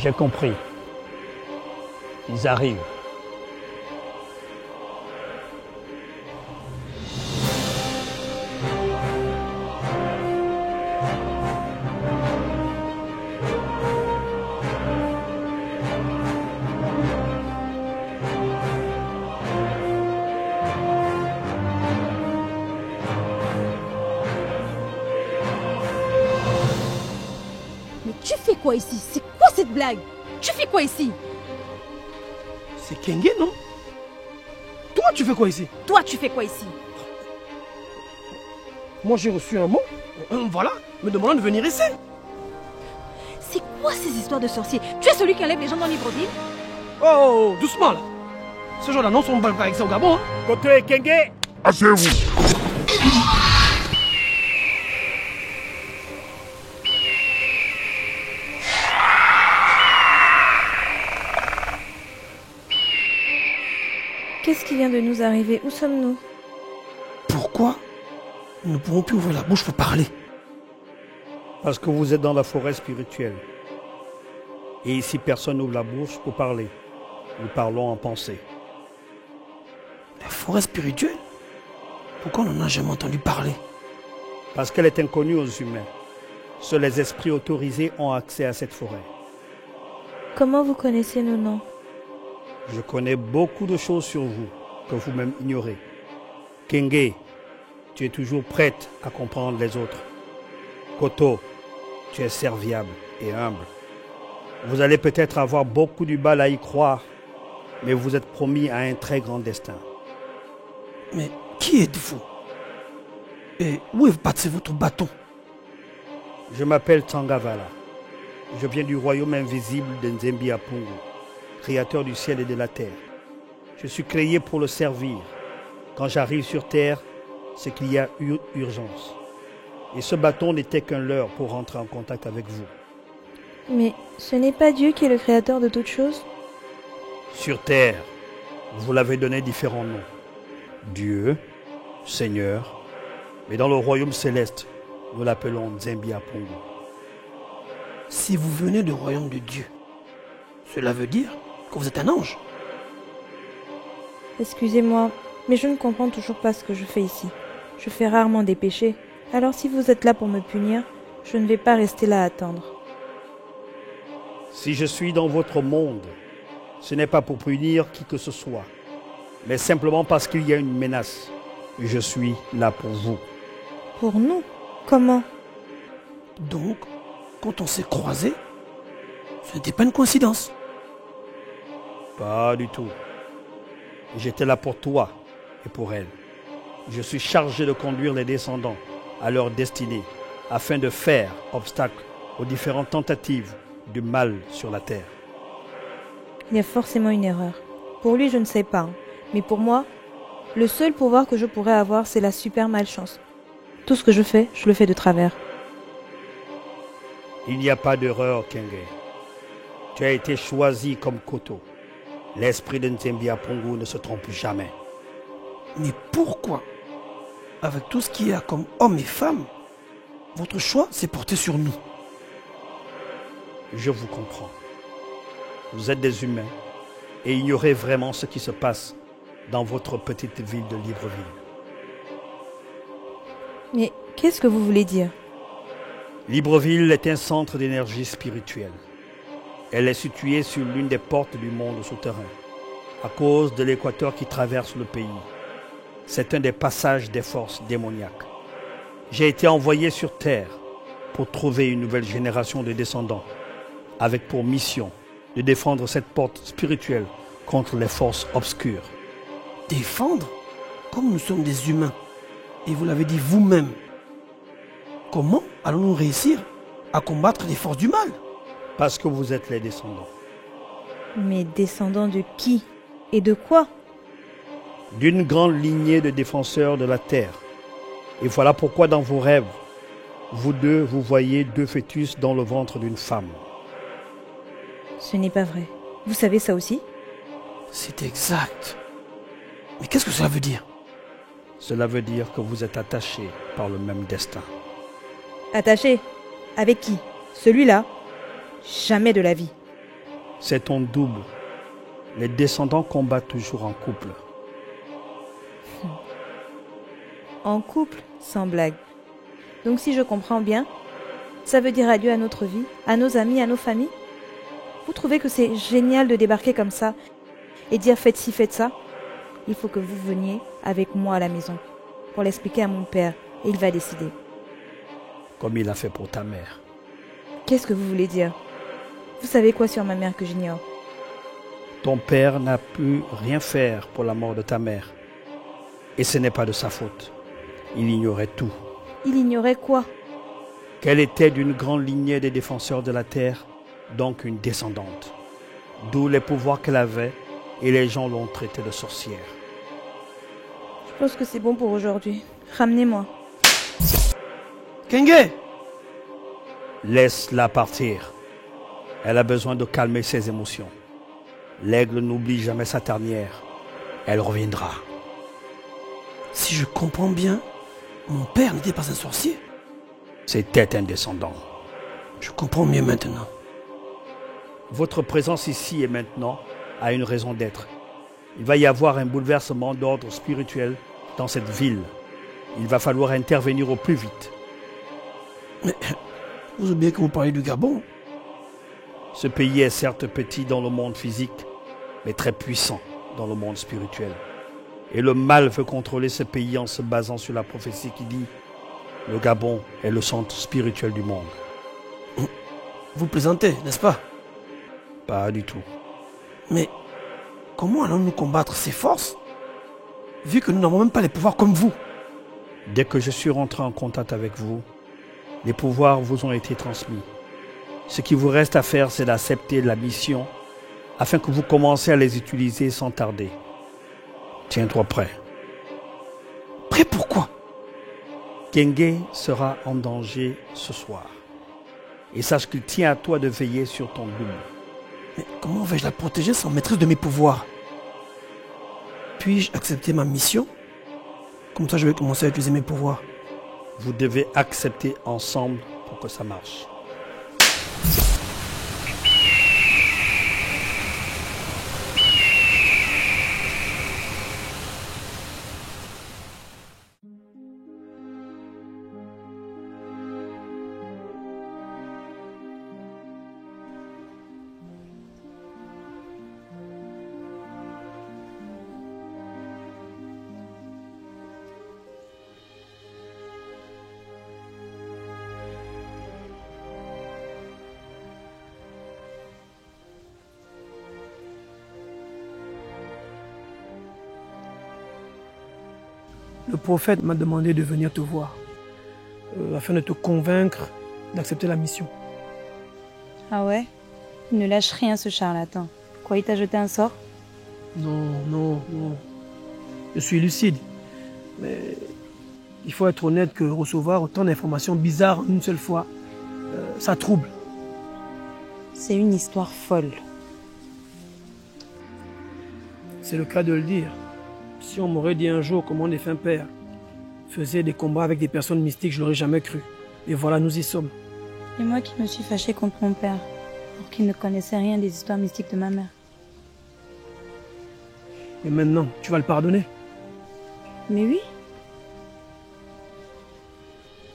J'ai compris. Ils arrivent. Mais tu fais quoi ici? C'est quoi cette blague? Tu fais quoi ici? C'est Kenge, non? Toi, tu fais quoi ici? Toi, tu fais quoi ici? Moi, j'ai reçu un mot, voilà, me demandant de venir ici. C'est quoi ces histoires de sorciers? Tu es celui qui enlève les gens dans Libreville? Oh, doucement là. Ce genre d'annonce, on ne parle pas avec ça au Gabon. Hein. Côté Kenge! Asseyez-vous. Qu'est-ce qui vient de nous arriver? Où sommes-nous? Pourquoi nous ne pouvons plus ouvrir la bouche pour parler? Parce que vous êtes dans la forêt spirituelle. Et ici, personne n'ouvre la bouche pour parler. Nous parlons en pensée. La forêt spirituelle? Pourquoi on n'en a jamais entendu parler? Parce qu'elle est inconnue aux humains. Seuls les esprits autorisés ont accès à cette forêt. Comment vous connaissez nos noms? Je connais beaucoup de choses sur vous que vous-même ignorez. Kenge, tu es toujours prête à comprendre les autres. Koto, tu es serviable et humble. Vous allez peut-être avoir beaucoup du mal à y croire, mais vous êtes promis à un très grand destin. Mais qui êtes-vous? Et où est passé votre bâton? Je m'appelle Tangavala. Je viens du royaume invisible de Nzembi Apungu, créateur du ciel et de la terre. Je suis créé pour le servir. Quand j'arrive sur terre, c'est qu'il y a urgence. Et ce bâton n'était qu'un leurre pour rentrer en contact avec vous. Mais ce n'est pas Dieu qui est le créateur de toutes choses? Sur terre, vous l'avez donné différents noms. Dieu, Seigneur, mais dans le royaume céleste, nous l'appelons Nzembi Apungu. Si vous venez du royaume de Dieu, cela veut dire que vous êtes un ange? Excusez-moi, mais je ne comprends toujours pas ce que je fais ici. Je fais rarement des péchés. Alors si vous êtes là pour me punir, je ne vais pas rester là à attendre. Si je suis dans votre monde, ce n'est pas pour punir qui que ce soit, mais simplement parce qu'il y a une menace. Je suis là pour vous. Pour nous? Comment? Donc, quand on s'est croisés, ce n'était pas une coïncidence? Pas du tout. J'étais là pour toi et pour elle. Je suis chargé de conduire les descendants à leur destinée, afin de faire obstacle aux différentes tentatives du mal sur la terre. Il y a forcément une erreur. Pour lui, je ne sais pas. Mais pour moi, le seul pouvoir que je pourrais avoir, c'est la super malchance. Tout ce que je le fais de travers. Il n'y a pas d'erreur, Kenge. Tu as été choisi comme Koto. L'esprit de Nzembi Apungu ne se trompe jamais. Mais pourquoi, avec tout ce qu'il y a comme hommes et femmes, votre choix s'est porté sur nous? Je vous comprends. Vous êtes des humains et ignorez vraiment ce qui se passe dans votre petite ville de Libreville. Mais qu'est-ce que vous voulez dire? Libreville est un centre d'énergie spirituelle. Elle est située sur l'une des portes du monde souterrain, à cause de l'équateur qui traverse le pays. C'est un des passages des forces démoniaques. J'ai été envoyé sur Terre pour trouver une nouvelle génération de descendants, avec pour mission de défendre cette porte spirituelle contre les forces obscures. Défendre? Comme nous sommes des humains, et vous l'avez dit vous-même, comment allons-nous réussir à combattre les forces du mal? Parce que vous êtes les descendants. Mais descendants de qui? Et de quoi? D'une grande lignée de défenseurs de la terre. Et voilà pourquoi dans vos rêves, vous deux, vous voyez deux fœtus dans le ventre d'une femme. Ce n'est pas vrai. Vous savez ça aussi? C'est exact. Mais qu'est-ce que cela veut dire? Cela veut dire que vous êtes attachés par le même destin. Attachés? Avec qui? Celui-là? Jamais de la vie. C'est ton double. Les descendants combattent toujours en couple. En couple, sans blague. Donc si je comprends bien, ça veut dire adieu à notre vie, à nos amis, à nos familles? Vous trouvez que c'est génial de débarquer comme ça et dire faites ci, faites ça? Il faut que vous veniez avec moi à la maison pour l'expliquer à mon père et il va décider. Comme il a fait pour ta mère. Qu'est-ce que vous voulez dire? Vous savez quoi sur ma mère que j'ignore? Ton père n'a pu rien faire pour la mort de ta mère. Et ce n'est pas de sa faute. Il ignorait tout. Il ignorait quoi? Qu'elle était d'une grande lignée des défenseurs de la terre, donc une descendante. D'où les pouvoirs qu'elle avait, et les gens l'ont traitée de sorcière. Je pense que c'est bon pour aujourd'hui. Ramenez-moi. Kenge! Laisse-la partir. Elle a besoin de calmer ses émotions. L'aigle n'oublie jamais sa ternière. Elle reviendra. Si je comprends bien, mon père n'était pas un sorcier. C'était un descendant. Je comprends mieux maintenant. Votre présence ici et maintenant a une raison d'être. Il va y avoir un bouleversement d'ordre spirituel dans cette ville. Il va falloir intervenir au plus vite. Mais vous oubliez que vous parlez du Gabon. Ce pays est certes petit dans le monde physique, mais très puissant dans le monde spirituel. Et le mal veut contrôler ce pays en se basant sur la prophétie qui dit « Le Gabon est le centre spirituel du monde ». Vous plaisantez, n'est-ce pas? Pas du tout. Mais comment allons-nous combattre ces forces, vu que nous n'avons même pas les pouvoirs comme vous? Dès que je suis rentré en contact avec vous, les pouvoirs vous ont été transmis. Ce qui vous reste à faire, c'est d'accepter la mission afin que vous commenciez à les utiliser sans tarder. Tiens-toi prêt. Prêt pourquoi? Kenge sera en danger ce soir. Et sache qu'il tient à toi de veiller sur ton double. Mais comment vais-je la protéger sans maîtrise de mes pouvoirs? Puis-je accepter ma mission? Comme ça, je vais commencer à utiliser mes pouvoirs. Vous devez accepter ensemble pour que ça marche. Le prophète m'a demandé de venir te voir, afin de te convaincre d'accepter la mission. Ah ouais? Il ne lâche rien ce charlatan. Quoi, il t'a jeté un sort? Non, non, non. Je suis lucide. Mais il faut être honnête que recevoir autant d'informations bizarres en une seule fois, ça trouble. C'est une histoire folle. C'est le cas de le dire. Si on m'aurait dit un jour que mon défunt père faisait des combats avec des personnes mystiques, je l'aurais jamais cru. Et voilà, nous y sommes. Et moi qui me suis fâchée contre mon père, alors qu'il ne connaissait rien des histoires mystiques de ma mère. Et maintenant, tu vas le pardonner? Mais oui.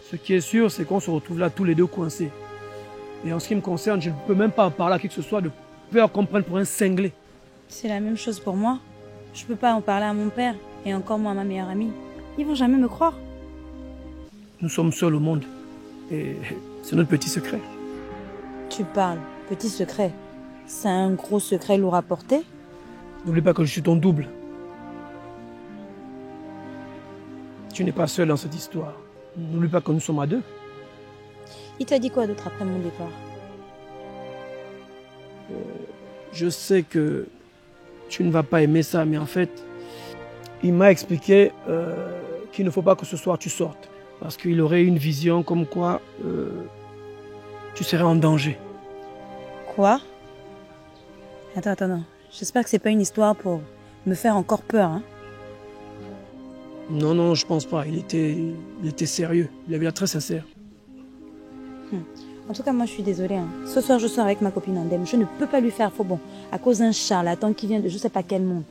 Ce qui est sûr, c'est qu'on se retrouve là tous les deux coincés. Et en ce qui me concerne, je ne peux même pas en parler à qui que ce soit de peur qu'on me prenne pour un cinglé. C'est la même chose pour moi. Je peux pas en parler à mon père, et encore moins à ma meilleure amie. Ils vont jamais me croire. Nous sommes seuls au monde. Et c'est notre petit secret. Tu parles, petit secret. C'est un gros secret lourd à porter. N'oublie pas que je suis ton double. Tu n'es pas seul dans cette histoire. N'oublie pas que nous sommes à deux. Il t'a dit quoi d'autre après mon départ? Je sais que tu ne vas pas aimer ça, mais en fait, il m'a expliqué qu'il ne faut pas que ce soir tu sortes. Parce qu'il aurait une vision comme quoi tu serais en danger. Quoi? Attends. J'espère que c'est pas une histoire pour me faire encore peur, hein? Non, je pense pas. Il était sérieux. Il avait l'air très sincère. En tout cas, moi, je suis désolée. Hein. Ce soir, je sors avec ma copine Andem. Je ne peux pas lui faire faux bon à cause d'un charlatan qui vient de je sais pas quel monde.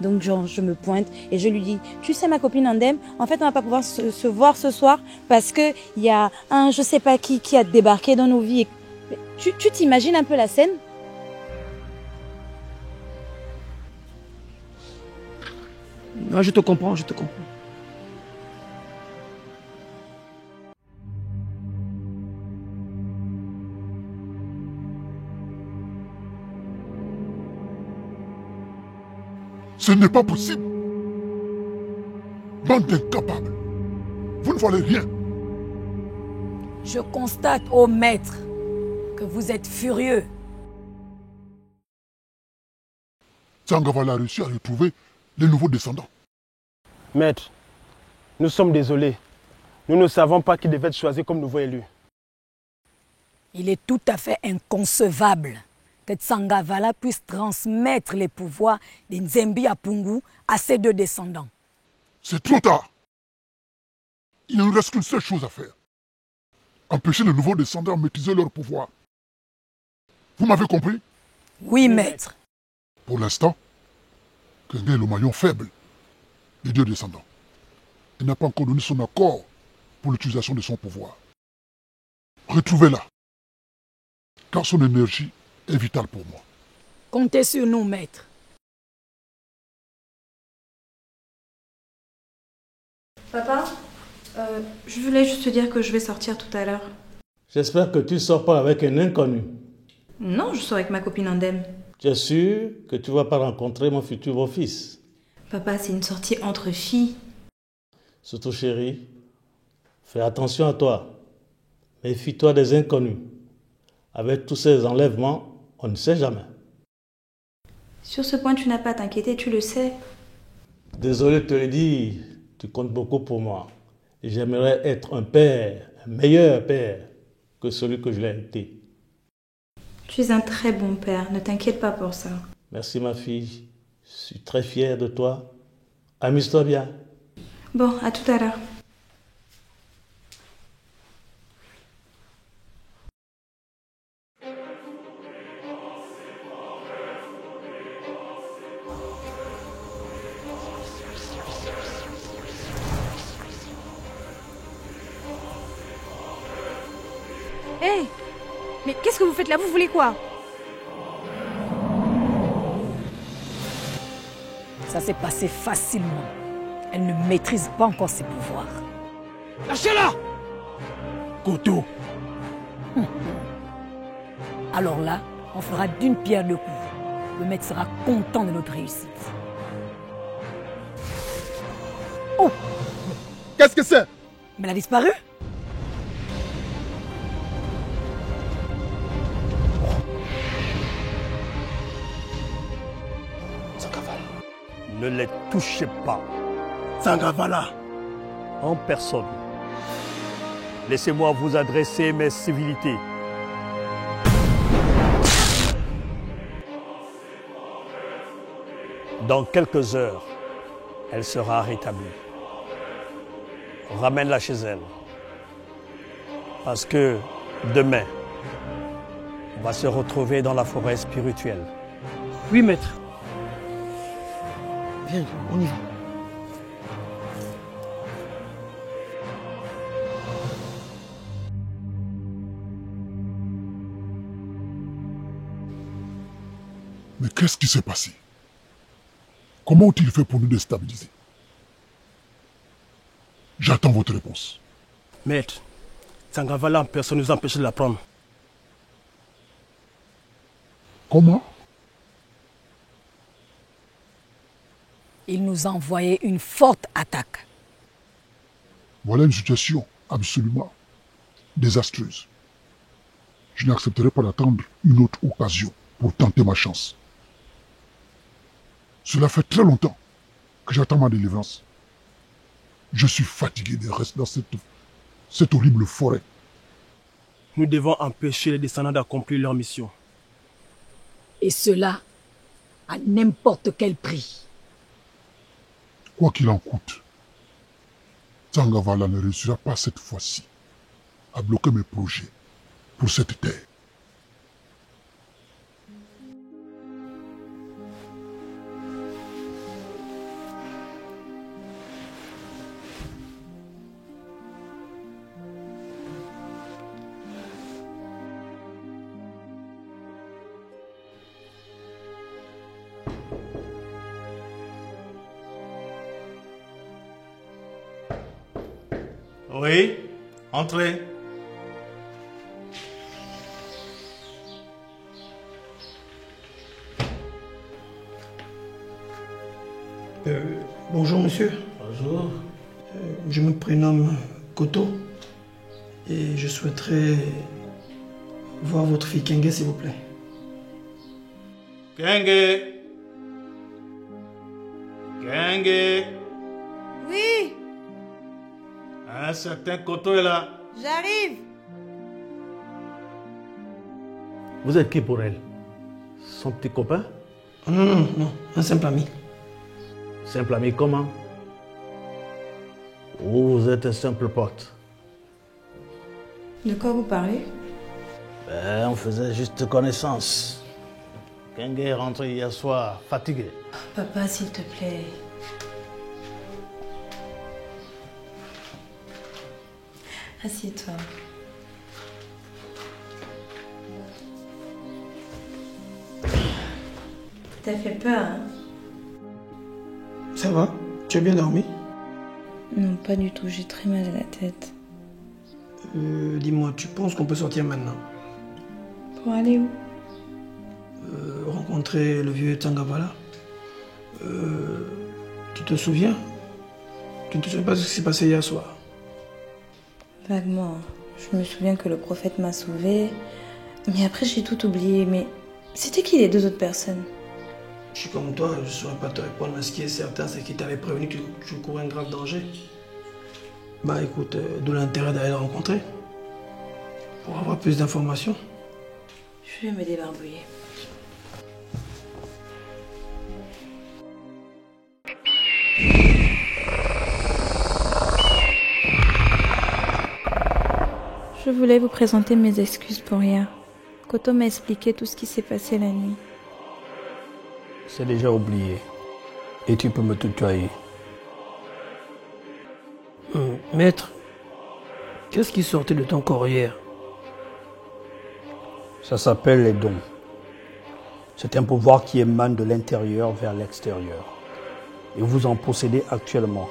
Donc, genre, je me pointe et je lui dis, tu sais, ma copine Andem, en fait, on va pas pouvoir se voir ce soir parce que il y a un je sais pas qui a débarqué dans nos vies. Tu t'imagines un peu la scène? Non, je te comprends, je te comprends. Ce n'est pas possible. Bande d'incapables. Vous ne valez rien. Je constate, ô maître, que vous êtes furieux. Tsangavala a réussi à retrouver les nouveaux descendants. Maître, nous sommes désolés. Nous ne savons pas qui devait être choisi comme nouveau élu. Il est tout à fait inconcevable que Tsangavala puisse transmettre les pouvoirs de Nzembi Apungu à ses deux descendants. C'est trop tard. Il ne nous reste qu'une seule chose à faire. Empêcher les nouveaux descendants de maîtriser leur pouvoir. Vous m'avez compris? Oui, maître. Pour l'instant, Kenge est le maillon faible des deux descendants. Il n'a pas encore donné son accord pour l'utilisation de son pouvoir. Retrouvez-la, car son énergie est vitale pour moi. Comptez sur nous, maître. Papa, je voulais juste te dire que je vais sortir tout à l'heure. J'espère que tu ne sors pas avec un inconnu. Non, je sors avec ma copine Andem. Tu es sûr que tu ne vas pas rencontrer mon futur beau-fils? Papa, c'est une sortie entre filles. Surtout, chérie, fais attention à toi. Méfie-toi des inconnus. Avec tous ces enlèvements, on ne sait jamais. Sur ce point, tu n'as pas à t'inquiéter, tu le sais. Désolé de te le dire, tu comptes beaucoup pour moi. Et j'aimerais être un père, un meilleur père que celui que je l'ai été. Tu es un très bon père, ne t'inquiète pas pour ça. Merci ma fille, je suis très fier de toi. Amuse-toi bien. Bon, à tout à l'heure. Hé, mais qu'est-ce que vous faites là? Vous voulez quoi? Ça s'est passé facilement. Elle ne maîtrise pas encore ses pouvoirs. Lâchez-la! Koto! Alors là, on fera d'une pierre deux coups. Le maître sera content de notre réussite. Oh! Qu'est-ce que c'est? Mais elle a disparu? Ne les touchez pas. Tsangavala. En personne. Laissez-moi vous adresser mes civilités. Dans quelques heures, elle sera rétablie. Ramène-la chez elle. Parce que demain, on va se retrouver dans la forêt spirituelle. Oui, maître. Viens, on y va. Mais qu'est-ce qui s'est passé? Comment ont-ils fait pour nous déstabiliser? J'attends votre réponse. Maître, Tsangavala en personne nous empêche de la prendre. Comment? Il nous a envoyé une forte attaque. Voilà une situation absolument désastreuse. Je n'accepterai pas d'attendre une autre occasion pour tenter ma chance. Cela fait très longtemps que j'attends ma délivrance. Je suis fatigué de rester dans cette horrible forêt. Nous devons empêcher les descendants d'accomplir leur mission. Et cela à n'importe quel prix. Quoi qu'il en coûte, Tsangavala ne réussira pas cette fois-ci à bloquer mes projets pour cette terre. Oui, entrez. Bonjour monsieur. Bonjour. Je me prénomme Koto et je souhaiterais voir votre fille Kenge s'il vous plaît. Kenge. Kenge. Oui, Un certain Koto est là. j'arrive. Vous êtes qui pour elle? Son petit copain? Non, un simple ami. Simple ami comment? Ou vous êtes un simple pote? De quoi vous parlez? On faisait juste connaissance. Kenge est rentré hier soir, fatigué. Papa, s'il te plaît. Assieds-toi. T'as fait peur, hein? Ça va? Tu as bien dormi? Non, pas du tout. J'ai très mal à la tête. Dis-moi, tu penses qu'on peut sortir maintenant? Pour aller où? Rencontrer le vieux Tangavala. Tu te souviens? Tu ne te souviens pas de ce qui s'est passé hier soir? Vaguement. Je me souviens que le prophète m'a sauvée. Mais après, j'ai tout oublié. Mais c'était qui les deux autres personnes? Je suis comme toi, je ne saurais pas te répondre, mais ce qui est certain, c'est qu'il t'avait prévenu que tu courais un grave danger. Bah écoute, d'où l'intérêt d'aller le rencontrer. Pour avoir plus d'informations. Je vais me débarbouiller. Je voulais vous présenter mes excuses pour hier. Koto m'a expliqué tout ce qui s'est passé la nuit. C'est déjà oublié. Et tu peux me tutoyer. Maître, qu'est-ce qui sortait de ton corps hier? Ça s'appelle les dons. C'est un pouvoir qui émane de l'intérieur vers l'extérieur. Et vous en possédez actuellement.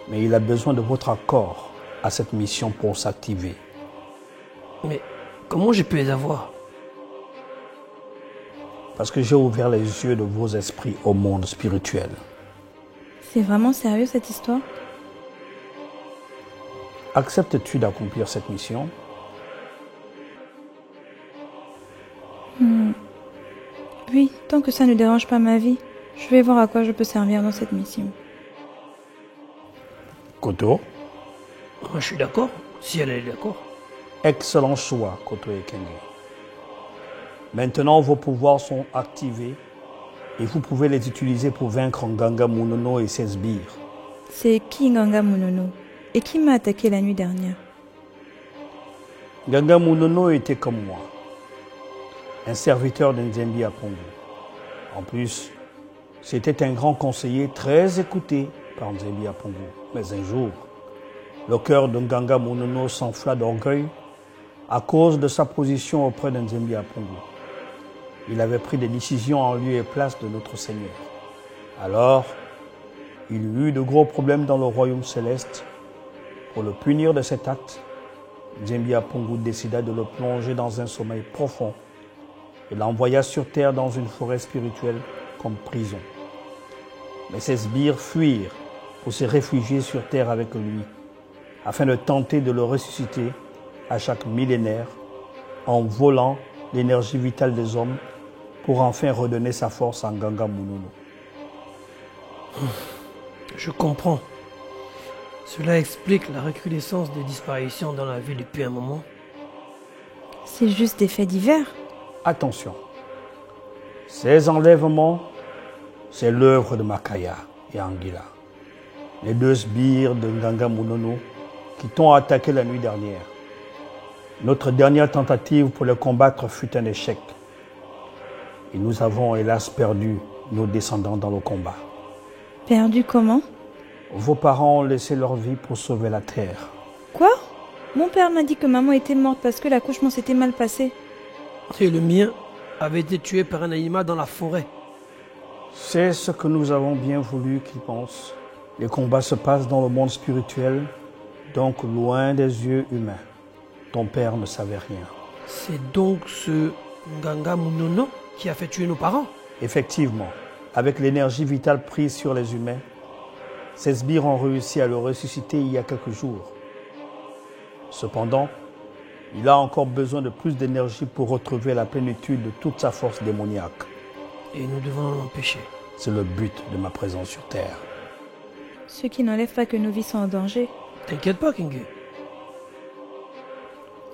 Mais il a besoin de votre accord à cette mission pour s'activer. Mais comment j'ai pu les avoir? Parce que j'ai ouvert les yeux de vos esprits au monde spirituel. C'est vraiment sérieux cette histoire? Acceptes-tu d'accomplir cette mission? Oui, tant que ça ne dérange pas ma vie, je vais voir à quoi je peux servir dans cette mission. Koto? Moi, je suis d'accord, si elle est d'accord. Excellent choix, Koto et Kenge. Maintenant, vos pouvoirs sont activés et vous pouvez les utiliser pour vaincre Nganga Munono et ses sbires. C'est qui Nganga Munono? Et qui m'a attaqué la nuit dernière? Nganga Munono était comme moi, un serviteur d'Nzembi Apongo. En plus, c'était un grand conseiller très écouté par Nzembi Apongo. Mais un jour, le cœur de Nganga Munono s'enfla d'orgueil à cause de sa position auprès d'Nzembi Apongo. Il avait pris des décisions en lieu et place de notre Seigneur. Alors, il eut de gros problèmes dans le royaume céleste. Pour le punir de cet acte, Nzembi Apongo décida de le plonger dans un sommeil profond et l'envoya sur terre dans une forêt spirituelle comme prison. Mais ses sbires fuirent pour se réfugier sur terre avec lui, afin de tenter de le ressusciter à chaque millénaire en volant l'énergie vitale des hommes pour enfin redonner sa force à Nganga Munono. Je comprends. Cela explique la recrudescence des disparitions dans la ville depuis un moment. C'est juste des faits divers. Attention, ces enlèvements, c'est l'œuvre de Makaya et Anguilla, les deux sbires de Nganga Munono qui t'ont attaqué la nuit dernière. Notre dernière tentative pour le combattre fut un échec. Et nous avons hélas perdu nos descendants dans le combat. Perdu comment? Vos parents ont laissé leur vie pour sauver la terre. Quoi? Mon père m'a dit que maman était morte parce que l'accouchement s'était mal passé. Et le mien avait été tué par un animal dans la forêt. C'est ce que nous avons bien voulu qu'ils pensent. Les combats se passent dans le monde spirituel, donc loin des yeux humains. Ton père ne savait rien. C'est donc ce Nganga Munono qui a fait tuer nos parents? Effectivement, avec l'énergie vitale prise sur les humains, ces sbires ont réussi à le ressusciter il y a quelques jours. Cependant, il a encore besoin de plus d'énergie pour retrouver la plénitude de toute sa force démoniaque. Et nous devons l'empêcher. C'est le but de ma présence sur Terre. Ce qui n'enlève pas que nos vies sont en danger. T'inquiète pas, Kingue.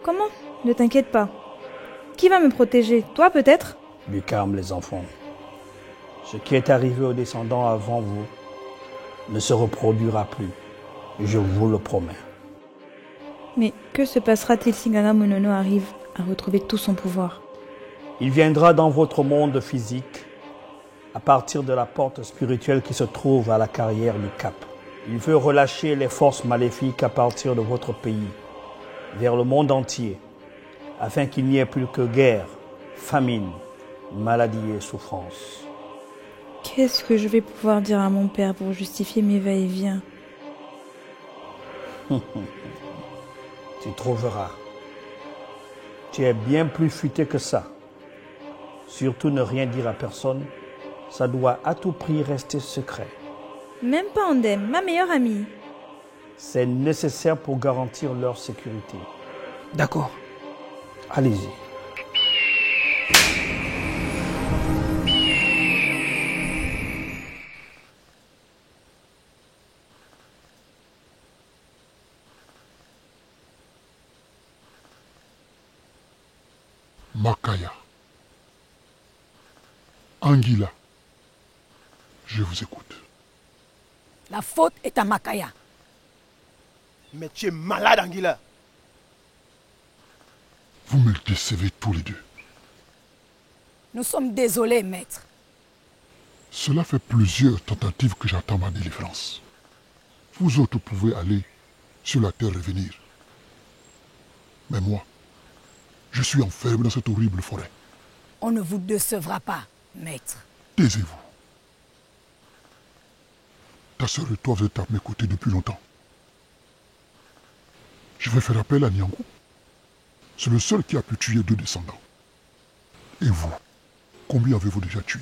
Comment? Ne t'inquiète pas. Qui va me protéger? Toi peut-être? Du calme, les enfants. Ce qui est arrivé aux descendants avant vous ne se reproduira plus. Je vous le promets. Mais que se passera-t-il si Nganga Munono arrive à retrouver tout son pouvoir? Il viendra dans votre monde physique à partir de la porte spirituelle qui se trouve à la carrière du Cap. Il veut relâcher les forces maléfiques à partir de votre pays, vers le monde entier, afin qu'il n'y ait plus que guerre, famine, maladie et souffrance. Qu'est-ce que je vais pouvoir dire à mon père pour justifier mes va-et-vient? Tu trouveras. Tu es bien plus futé que ça. Surtout ne rien dire à personne. Ça doit à tout prix rester secret. Même pas Andem, ma meilleure amie. C'est nécessaire pour garantir leur sécurité. D'accord. Allez-y. Makaya. Anguilla. Je vous écoute. La faute est à Makaya. Mais tu es malade, Anguilla. Vous me décevez tous les deux. Nous sommes désolés, maître. Cela fait plusieurs tentatives que j'attends ma délivrance. Vous autres pouvez aller sur la terre revenir. Mais moi, je suis enfermé dans cette horrible forêt. On ne vous décevra pas, maître. Taisez-vous. Ta sœur et toi, vous êtes à mes côtés depuis longtemps. Je vais faire appel à Nyangu. C'est le seul qui a pu tuer 2 descendants. Et vous, combien avez-vous déjà tué?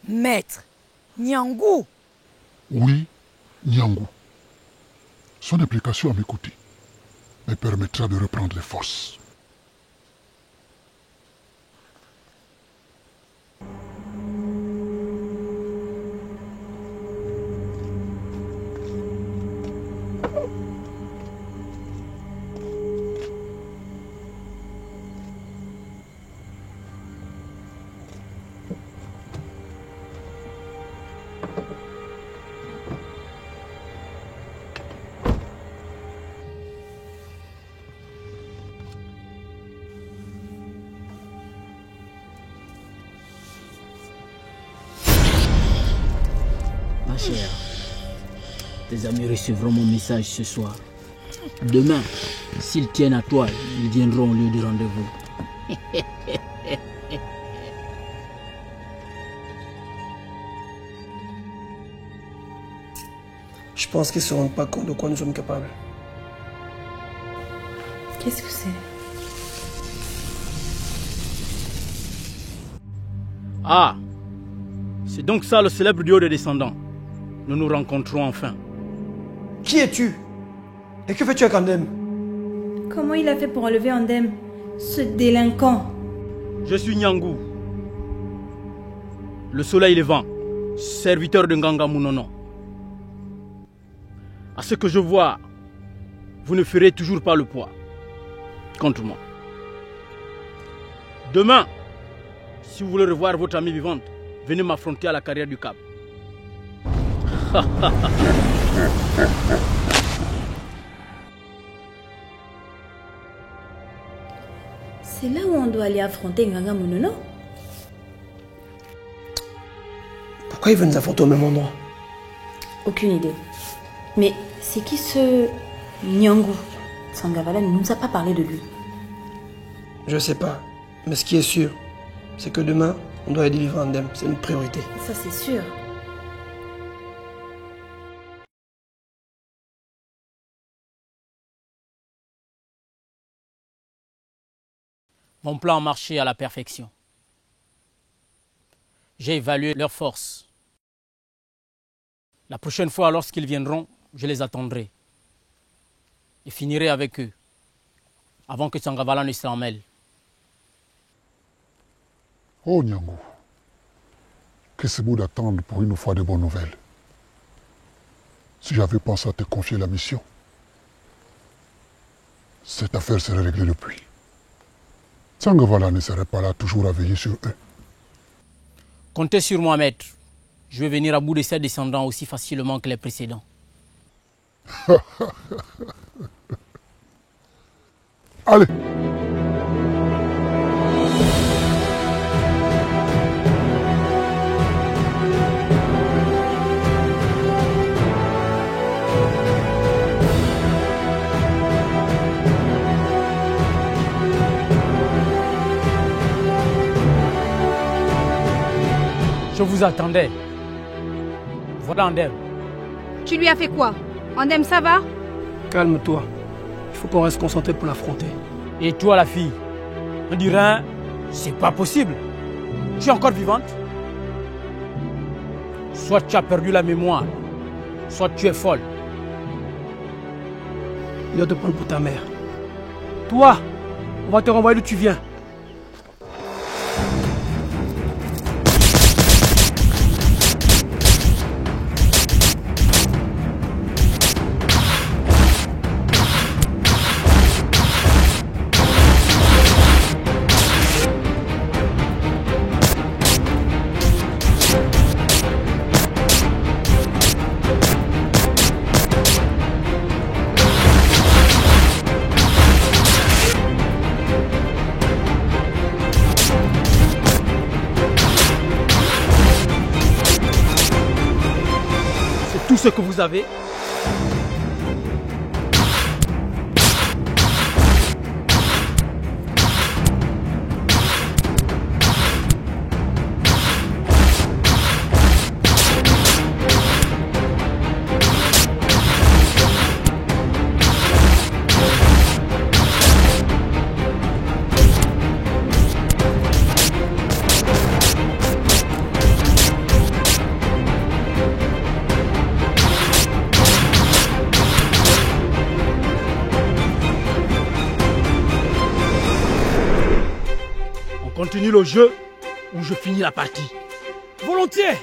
Maître, Nyangu. Oui, Nyangu. Son implication à mes côtés me permettra de reprendre les forces. Ma chère, tes amis recevront mon message ce soir. Demain, s'ils tiennent à toi, ils viendront au lieu du rendez-vous. Je pense qu'ils ne se rendent pas compte de quoi nous sommes capables. Qu'est-ce que c'est? Ah, c'est donc ça le célèbre duo des descendants. Nous nous rencontrons enfin. Qui es-tu? Et que fais-tu avec Andem? Comment il a fait pour enlever Andem, ce délinquant? Je suis Nyangu, le soleil levant, serviteur de Nganga Munono. À ce que je vois, vous ne ferez toujours pas le poids contre moi. Demain, si vous voulez revoir votre amie vivante, venez m'affronter à la carrière du Cap. C'est là où on doit aller affronter Nganga Monono. Pourquoi il veut nous affronter au même endroit? Aucune idée. Mais c'est qui ce Nyangu? Sangavala ne nous a pas parlé de lui. Je sais pas. Mais ce qui est sûr, c'est que demain, on doit aller délivrer Andem. C'est une priorité. Ça, c'est sûr. Mon plan a marché à la perfection. J'ai évalué leurs forces. La prochaine fois, lorsqu'ils viendront, je les attendrai. Et finirai avec eux, avant que Sangavala ne s'en mêle. Oh Nyangu, que c'est beau d'attendre pour une fois de bonnes nouvelles. Si j'avais pensé à te confier la mission, cette affaire serait réglée depuis. Sangavala ne serait pas là toujours à veiller sur eux. Comptez sur moi, maître. Je vais venir à bout de ces descendants aussi facilement que les précédents. Allez! Je vous attendais. Voilà Andem. Tu lui as fait quoi? Andem, ça va? Calme-toi. Il faut qu'on reste concentré pour l'affronter. Et toi, la fille? On dirait, c'est pas possible. Tu es encore vivante? Soit tu as perdu la mémoire, soit tu es folle. Il doit te prendre pour ta mère. Toi, on va te renvoyer d'où tu viens. Tout ce que vous avez. Continue le jeu ou je finis la partie. Volontiers.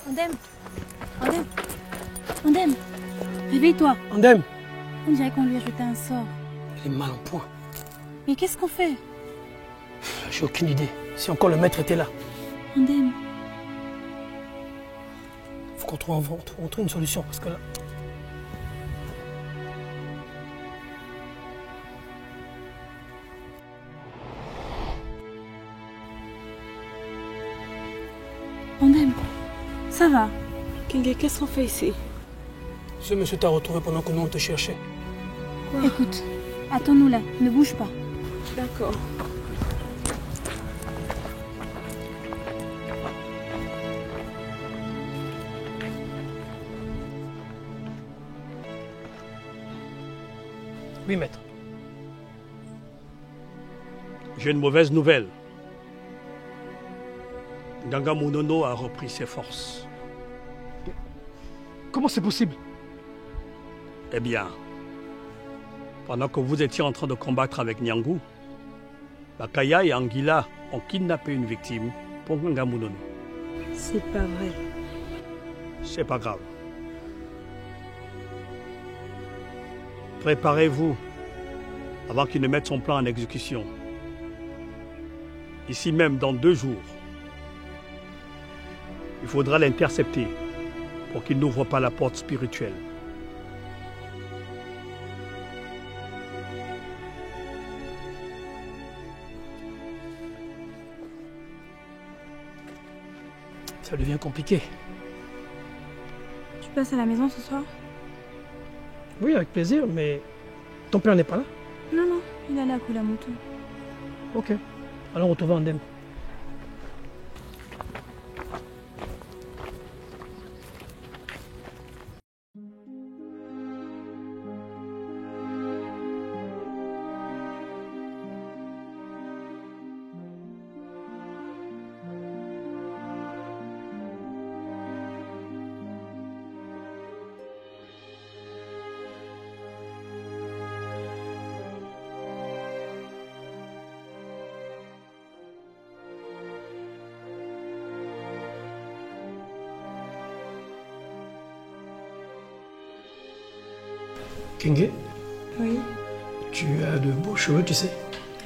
Andem, Andem, Andem, réveille-toi. Andem. On dirait qu'on lui a jeté un sort. Il est mal en point. Mais qu'est-ce qu'on fait? J'ai aucune idée. Si encore le maître était là. Andem. Faut qu'on trouve une solution parce que là... Andem, ça va? Kenge, qu'est-ce qu'on fait ici? Ce monsieur t'a retrouvé pendant que nous on te cherchait. Quoi? Écoute, attends-nous là, ne bouge pas. D'accord. Oui, maître. J'ai une mauvaise nouvelle. Nganga Munono a repris ses forces. Comment c'est possible? Eh bien, pendant que vous étiez en train de combattre avec Nyangu, Bakaya et Anguilla ont kidnappé une victime pour Nganga Munono. C'est pas vrai. C'est pas grave. Préparez-vous avant qu'il ne mette son plan en exécution. Ici même, dans 2 jours, il faudra l'intercepter pour qu'il n'ouvre pas la porte spirituelle. Ça devient compliqué. Tu passes à la maison ce soir? Oui, avec plaisir, mais ton père n'est pas là? Non, non, il est allé à Kulamoto. Ok. Alors on retrouve Andem. Kenge, Oui, tu as de beaux cheveux, tu sais.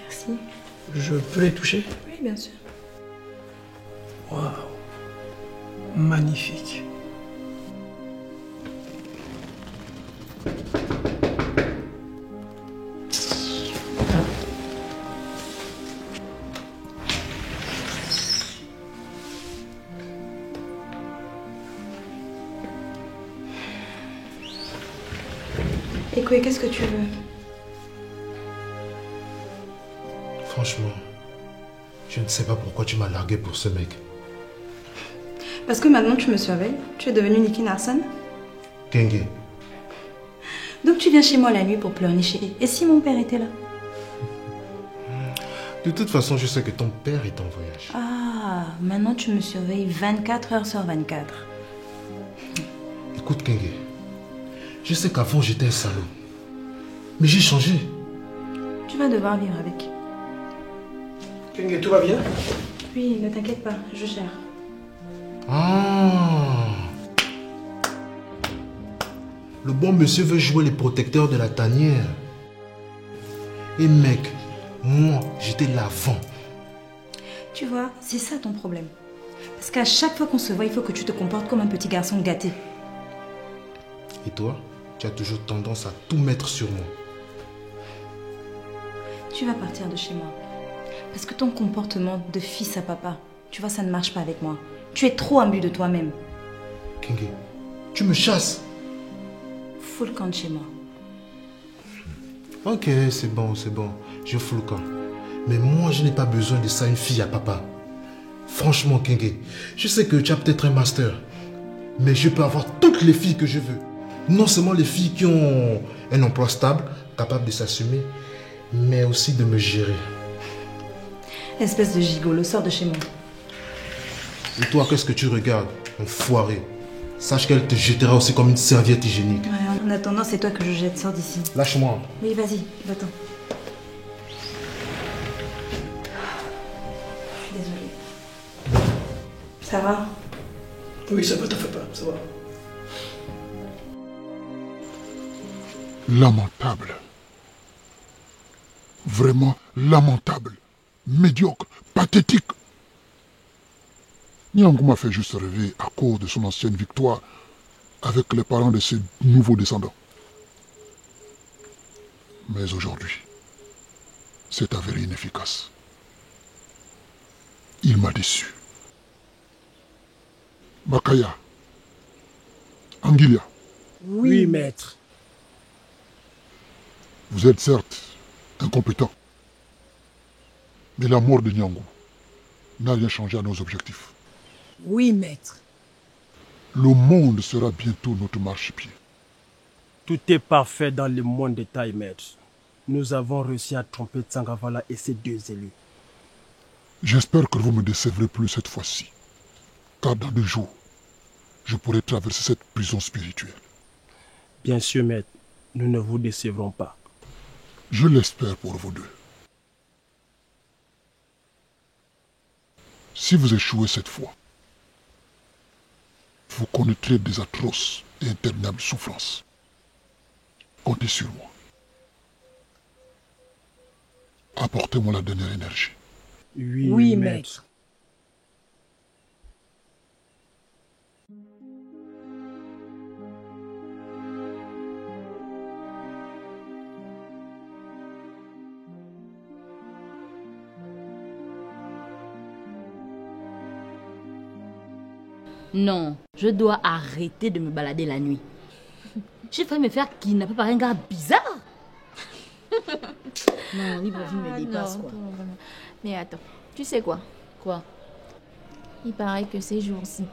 merci. Je peux les toucher? Oui, bien sûr. Waouh, magnifique. Ekwe, qu'est-ce que tu veux? Franchement, je ne sais pas pourquoi tu m'as largué pour ce mec. Parce que maintenant tu me surveilles. Tu es devenu Niki Narsan. Kenge, Donc tu viens chez moi la nuit pour pleurnicher. Et si mon père était là? de toute façon, je sais que ton père est en voyage. Ah, maintenant tu me surveilles 24 heures sur 24. Écoute, Kenge, je sais qu'avant j'étais un salaud. Mais j'ai changé. Tu vas devoir vivre avec. Kenge, tout va bien? Oui, ne t'inquiète pas, je gère. Ah. Le bon monsieur veut jouer les protecteurs de la tanière. Et mec, moi, j'étais l'avant. Tu vois, c'est ça ton problème. Parce qu'à chaque fois qu'on se voit, il faut que tu te comportes comme un petit garçon gâté. Et toi, tu as toujours tendance à tout mettre sur moi. Tu vas partir de chez moi. Parce que ton comportement de fils à papa, tu vois, ça ne marche pas avec moi. Tu es trop imbu de toi-même. Kenge, tu me chasses. Fous le camp de chez moi. Ok, c'est bon, je fous le camp. Mais moi, je n'ai pas besoin de ça, une fille à papa. Franchement, Kenge, je sais que tu as peut-être un master. Mais je peux avoir toutes les filles que je veux. Non seulement les filles qui ont un emploi stable, capable de s'assumer, mais aussi de me gérer. Espèce de gigolo, sors de chez moi. Et toi, qu'est-ce que tu regardes, enfoiré? Sache qu'elle te jettera aussi comme une serviette hygiénique. Ouais, en attendant, c'est toi que je jette. Sors d'ici. Lâche-moi. Oui, vas-y, va-t'en. Je suis désolée. Ça va? Oui, ça va, t'en fais pas, ça va. Lamentable. Vraiment lamentable. Médiocre. Pathétique. Nyangu m'a fait juste rêver à cause de son ancienne victoire avec les parents de ses nouveaux descendants. Mais aujourd'hui, c'est avéré inefficace. Il m'a déçu. Bakaya, Anguilla. Oui, maître. Vous êtes certes incompétent. Mais la mort de Nyangu n'a rien changé à nos objectifs. Oui, maître. Le monde sera bientôt notre marchepied. Tout est parfait dans le moindre détail, maître. Nous avons réussi à tromper Tsangavala et ses 2 élus. J'espère que vous ne me décevrez plus cette fois-ci. Car dans 2 jours, je pourrai traverser cette prison spirituelle. Bien sûr, maître, nous ne vous décevrons pas. Je l'espère pour vous deux. Si vous échouez cette fois, vous connaîtrez des atroces et interminables souffrances. Comptez sur moi. Apportez-moi la dernière énergie. Oui, maître. Non, je dois arrêter de me balader la nuit. J'ai failli me faire kidnapper par un gars bizarre. Non, Libreville me dépasse, quoi. Vraiment. Mais attends, tu sais quoi? Quoi? Il paraît que ces jours-ci,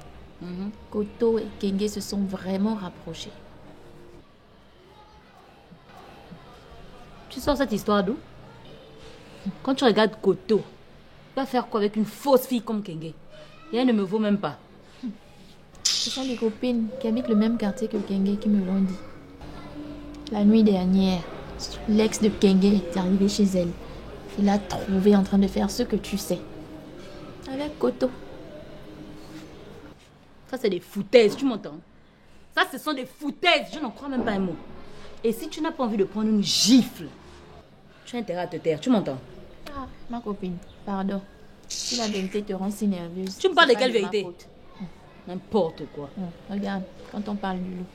Koto et Kenge se sont vraiment rapprochés. Tu sors cette histoire d'où? Quand tu regardes Koto, tu vas faire quoi avec une fausse fille comme Kenge? Et elle ne me vaut même pas. Ce sont les copines qui habitent le même quartier que Kenge qui me l'ont dit. La nuit dernière, l'ex de Kenge est arrivé chez elle. Il l'a trouvé en train de faire ce que tu sais. Avec Koto. Ça, c'est des foutaises, tu m'entends? Ça, ce sont des foutaises, je n'en crois même pas un mot. Et si tu n'as pas envie de prendre une gifle, tu as intérêt à te taire, tu m'entends? Ah, ma copine, pardon. Si la vérité te rend si nerveuse. Tu me parles de quelle vérité? N'importe quoi. Regarde, quand on parle du loup,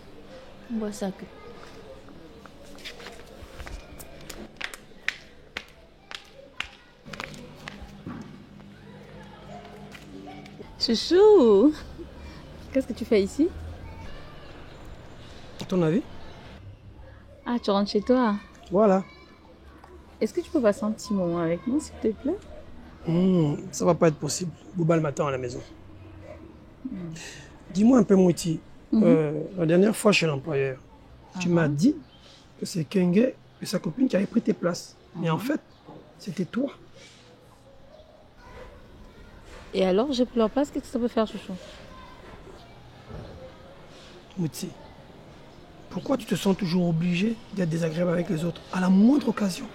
on voit ça que... Chouchou, qu'est-ce que tu fais ici? À ton avis? Ah, tu rentres chez toi? Voilà. Est-ce que tu peux passer un petit moment avec moi, s'il te plaît? Ça va pas être possible. Boubal m'attend à la maison. Dis-moi un peu, Mouti. La dernière fois chez l'employeur, tu m'as dit que c'est Kenge et sa copine qui avaient pris tes places. Mais en fait, c'était toi. Et alors, j'ai pris leur place, qu'est-ce que ça peut faire, chouchou? Mouti, pourquoi tu te sens toujours obligé d'être désagréable avec les autres à la moindre occasion?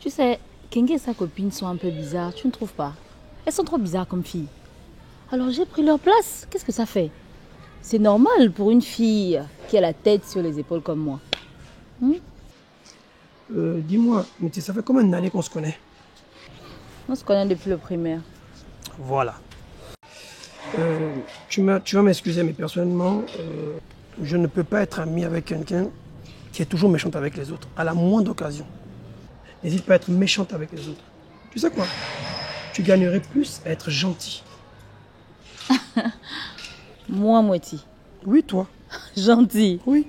Tu sais, Kenge et sa copine sont un peu bizarres, tu ne trouves pas? Elles sont trop bizarres comme filles. Alors j'ai pris leur place, qu'est-ce que ça fait? C'est normal pour une fille qui a la tête sur les épaules comme moi. Dis-moi, Mouti, ça fait combien d'années qu'on se connaît? On se connaît depuis le primaire. Voilà. Tu vas m'excuser, mais personnellement, je ne peux pas être ami avec quelqu'un qui est toujours méchante avec les autres, à la moindre occasion. N'hésite pas à être méchante avec les autres. Tu sais quoi? Tu gagnerais plus à être gentil. Moi, Mouti. Oui, toi. Gentil. Oui,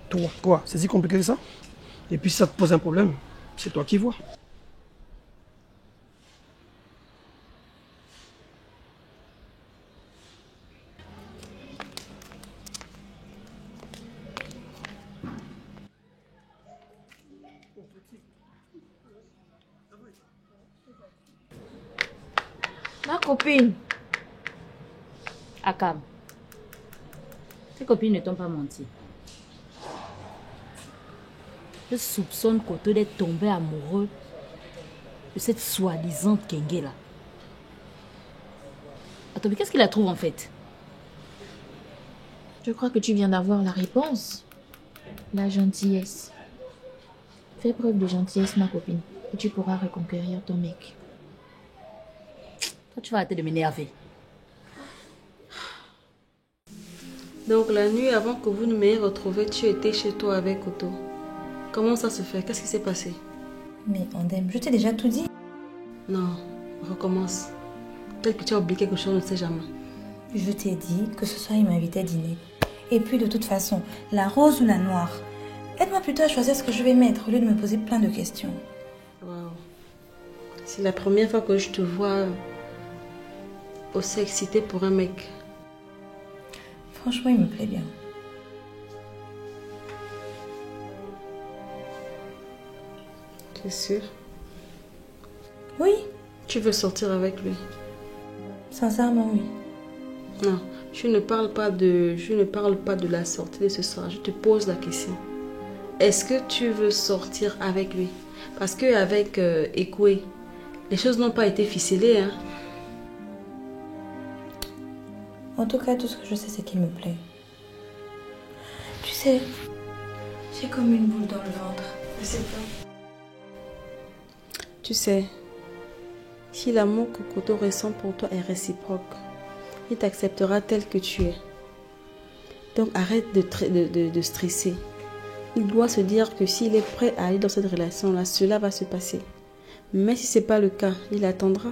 toi. Quoi? C'est si compliqué que ça? Et puis si ça te pose un problème, c'est toi qui vois. Ma copine. Akam. Tes copines ne t'ont pas menti. Je soupçonne Koto d'être tombé amoureux de cette soi-disant Kenge là. Attends, mais qu'est-ce qu'il la trouve en fait? Je crois que tu viens d'avoir la réponse. La gentillesse. Fais preuve de gentillesse, ma copine, et tu pourras reconquérir ton mec. Toi, tu vas arrêter de m'énerver. Donc la nuit avant que vous ne m'ayez retrouvé, tu étais chez toi avec Koto. Comment ça se fait? Qu'est-ce qui s'est passé? Mais Andem, je t'ai déjà tout dit. Non, recommence. Peut-être que tu as oublié quelque chose, on ne sait jamais. Je t'ai dit que ce soir il m'invitait à dîner. Et puis de toute façon, la rose ou la noire, aide-moi plutôt à choisir ce que je vais mettre au lieu de me poser plein de questions. Wow. C'est la première fois que je te vois aussi excitée pour un mec. Franchement, il me plaît bien. T'es sûre? Oui. Tu veux sortir avec lui? Sincèrement, oui. Non, je ne parle pas de la sortie de ce soir. Je te pose la question. Est-ce que tu veux sortir avec lui? Parce qu'avec Ekwe, les choses n'ont pas été ficelées. Hein? En tout cas, tout ce que je sais, c'est qu'il me plaît. Tu sais, j'ai comme une boule dans le ventre. Je sais pas. Tu sais, si l'amour que Koto ressent pour toi est réciproque, il t'acceptera tel que tu es. Donc arrête de stresser. Il doit se dire que s'il est prêt à aller dans cette relation-là, cela va se passer. Mais si ce n'est pas le cas, il attendra.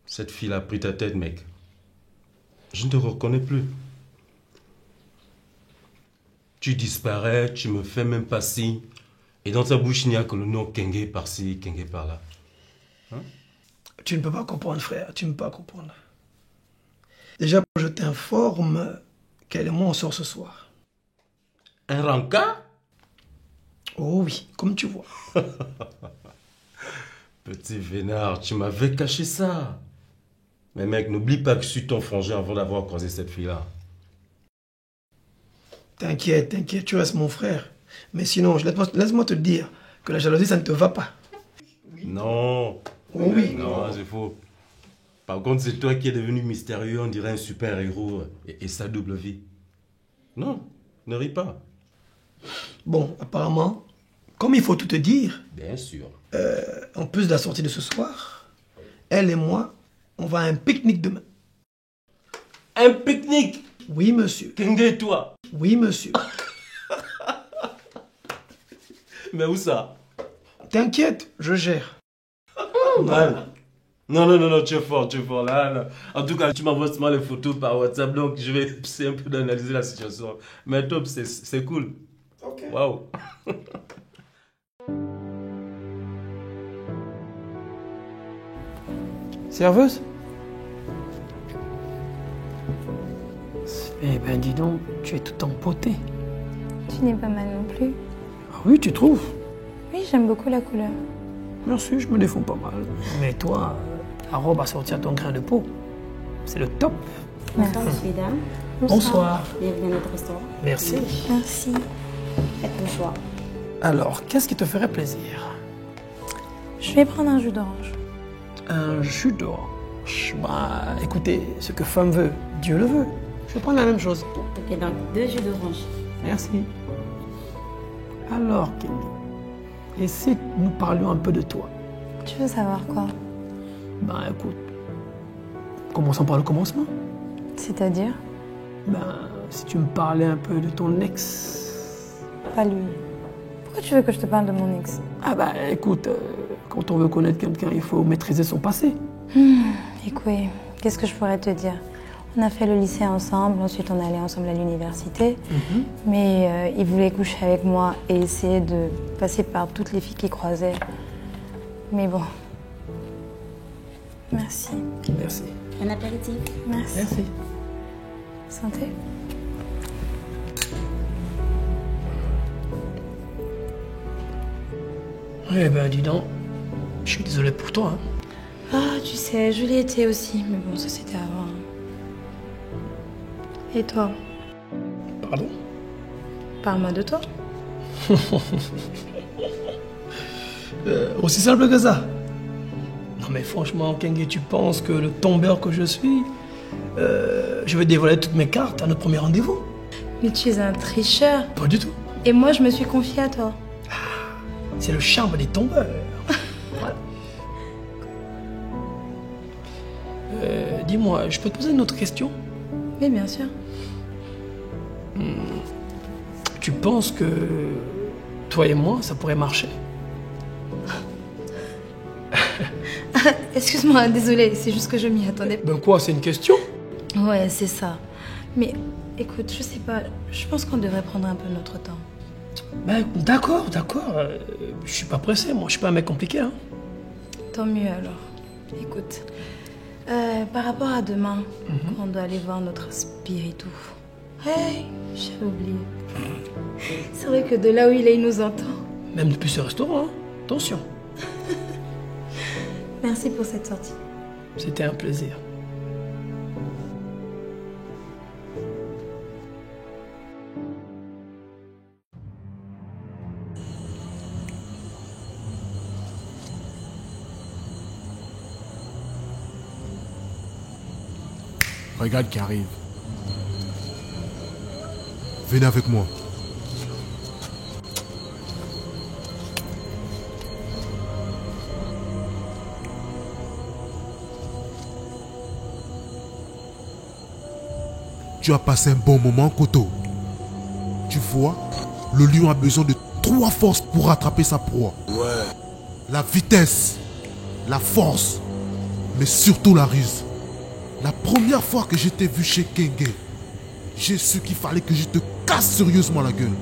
Cette fille a pris ta tête, mec. Je ne te reconnais plus. Tu disparais, tu me fais même pas signe. Et dans ta bouche, il n'y a que le nom Kenge par-ci, Kenge par-là. Hein? Tu ne peux pas comprendre, frère. Tu ne peux pas comprendre. Déjà, je t'informe qu'elle et moi, on sort ce soir. Un rencard? Oh oui, comme tu vois. Petit vénard, tu m'avais caché ça. Mais mec, n'oublie pas que je suis ton frangin avant d'avoir croisé cette fille-là. T'inquiète, t'inquiète, tu restes mon frère. Mais sinon, laisse-moi te dire que la jalousie, ça ne te va pas. Non. Oh oui. Non, c'est faux. Par contre, c'est toi qui es devenu mystérieux, on dirait un super-héros et sa double vie. Non, ne ris pas. Bon, apparemment, comme il faut tout te dire... Bien sûr. En plus de la sortie de ce soir, elle et moi, on va à un pique-nique demain. Un pique-nique? Oui, monsieur. Kenge et toi? Oui, monsieur. Mais où ça? T'inquiète, je gère. Non, tu es fort, là. En tout cas, tu m'envoies seulement les photos par WhatsApp, donc je vais essayer un peu d'analyser la situation. Mais top, c'est cool. Ok. Waouh. Serveuse? Eh ben dis donc, tu es tout empotée. Tu n'es pas mal non plus. Ah oui, tu trouves? Oui, j'aime beaucoup la couleur. Merci, je me défends pas mal. Mais toi, ta robe a sorti à ton grain de peau. C'est le top. Bonsoir, mesdames. Bonsoir. Bienvenue à notre restaurant. Merci. Merci. Faites vos choix. Alors, qu'est-ce qui te ferait plaisir? Je vais prendre un jus d'orange. Un jus d'orange? Bah, écoutez, ce que femme veut, Dieu le veut. Je vais prendre la même chose. Ok, donc 2 jus d'orange. Merci. Alors, Kelly, et si nous parlions un peu de toi? Tu veux savoir quoi? Ben, écoute, commençons par le commencement. C'est-à-dire? Ben, si tu me parlais un peu de ton ex. Pas lui. Pourquoi tu veux que je te parle de mon ex? Ah ben, écoute, quand on veut connaître quelqu'un, il faut maîtriser son passé. Écoute, qu'est-ce que je pourrais te dire? On a fait le lycée ensemble, ensuite on allait ensemble à l'université. Mais il voulait coucher avec moi et essayer de passer par toutes les filles qu'il croisait. Mais bon. Merci. Merci. Un apéritif. Merci. Merci. Santé. Eh ben, dis donc, je suis désolé pour toi. Hein. Ah, tu sais, je l'ai été aussi, mais bon, ça c'était avant. Et toi? Pardon? Parle-moi de toi. Aussi simple que ça. Non mais franchement, Kenge, tu penses que le tombeur que je suis, je vais dévoiler toutes mes cartes à notre premier rendez-vous? Mais tu es un tricheur. Pas du tout. Et moi, je me suis confiée à toi. C'est le charme des tombeurs. Voilà. Dis-moi, je peux te poser une autre question? Oui, bien sûr. Tu penses que toi et moi, ça pourrait marcher? Excuse-moi, désolée, c'est juste que je m'y attendais. Ben quoi, c'est une question? Ouais, c'est ça. Mais écoute, je sais pas, je pense qu'on devrait prendre un peu notre temps. Ben d'accord. Je suis pas pressé, moi, je suis pas un mec compliqué. Hein. Tant mieux alors. Écoute, Par rapport à demain, on doit aller voir notre spiritou. Hey, j'avais oublié. C'est vrai que de là où il est, il nous entend. Même depuis ce restaurant, hein. Attention. Merci pour cette sortie. C'était un plaisir. Regarde qui arrive. Venez avec moi. Tu as passé un bon moment, Koto. Tu vois, le lion a besoin de 3 forces pour rattraper sa proie. Ouais. La vitesse, la force, mais surtout la ruse. La première fois que je t'ai vu chez Kenge, j'ai su qu'il fallait que je te casse sérieusement la gueule.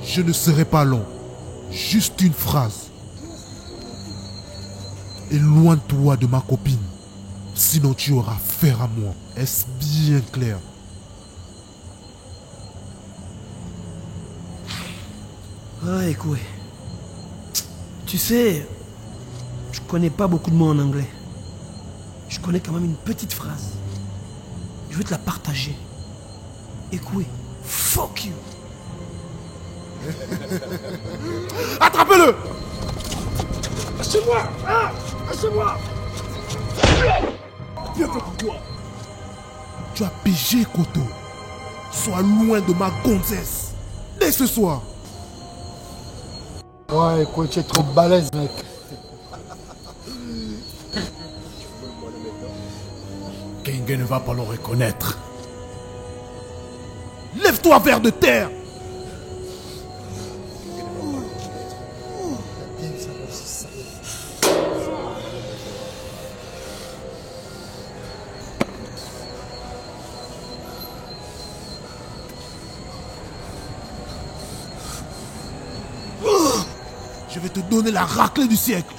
Je ne serai pas long. Juste une phrase. Éloigne-toi de ma copine. Sinon tu auras affaire à moi. Est-ce bien clair? Ah, écoute. Tu sais, je connais pas beaucoup de mots en anglais. Je connais quand même une petite phrase. Je vais te la partager. Écoute, fuck you. Attrapez-le! Lâchez-moi! Ah! Lâchez-moi! Bien fait pour toi. Tu as pigé, Koto. Sois loin de ma gonzesse. Dès ce soir. Ouais, écoute, tu es trop balèze, mec. Kenge ne va pas le reconnaître. Lève-toi, vers de terre. Je vais te donner la raclée du siècle.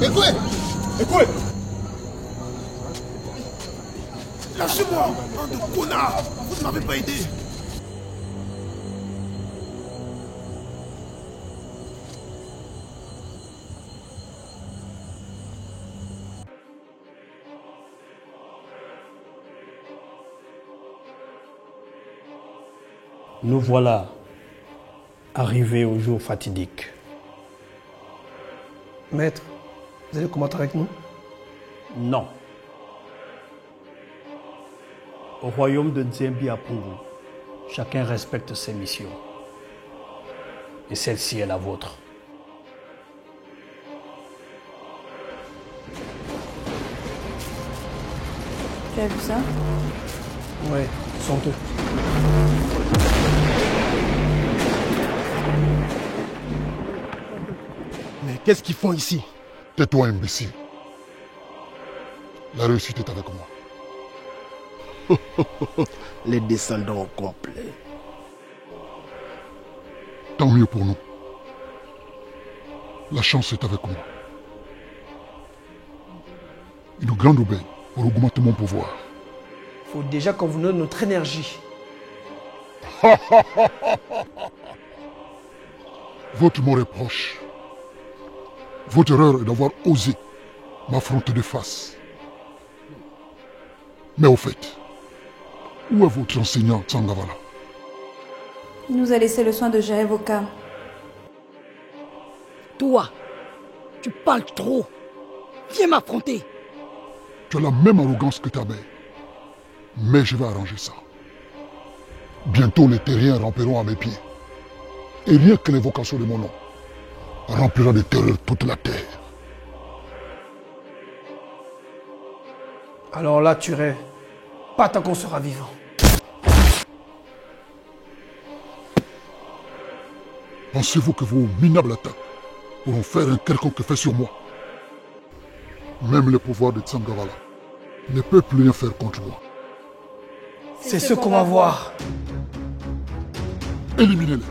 Écoute! Écoute! Lâchez-moi, bande de connards. Vous ne m'avez pas aidé. Nous voilà arrivés au jour fatidique. Maître, vous allez combattre avec nous? Non. Au royaume de Nzembi à Pungu, chacun respecte ses missions. Et celle-ci est la vôtre. Tu as vu ça? Ouais, sont eux. Mais qu'est-ce qu'ils font ici? Tais-toi, imbécile. La réussite est avec moi. Les descendants au complet. Tant mieux pour nous. La chance est avec moi. Une grande aubaine pour augmenter mon pouvoir. Faut déjà qu'on vous donne notre énergie. Votre mot reproche. Votre erreur est d'avoir osé m'affronter de face. Mais au fait, où est votre enseignant Tsangavala? Il nous a laissé le soin de gérer vos cas. Toi, tu parles trop. Viens m'affronter. Tu as la même arrogance que ta mère. Mais je vais arranger ça. Bientôt les terriens ramperont à mes pieds. Et rien que l'évocation de mon nom remplira de terreur toute la terre. Alors là, tu rêves. Pas tant qu'on sera vivant. Pensez-vous que vos minables attaques pourront faire un quelconque effet sur moi? Même le pouvoir de Tsangavala ne peut plus rien faire contre moi. C'est ce qu'on va voir. Éliminez-les.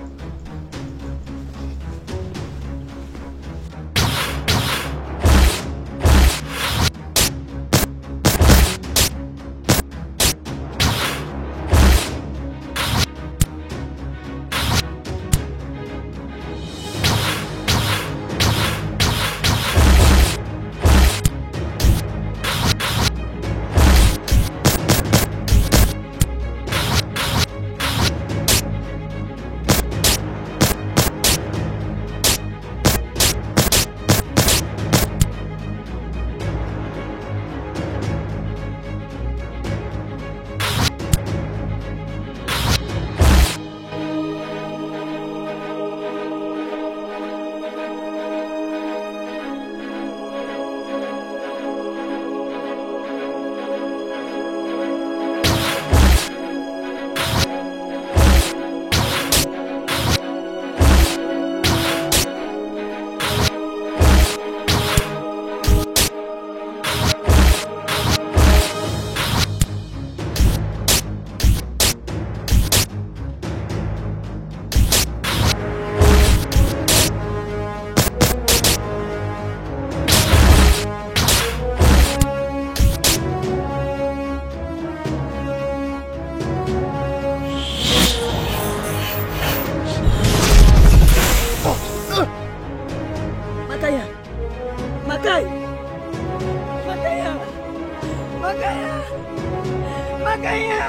Makaya!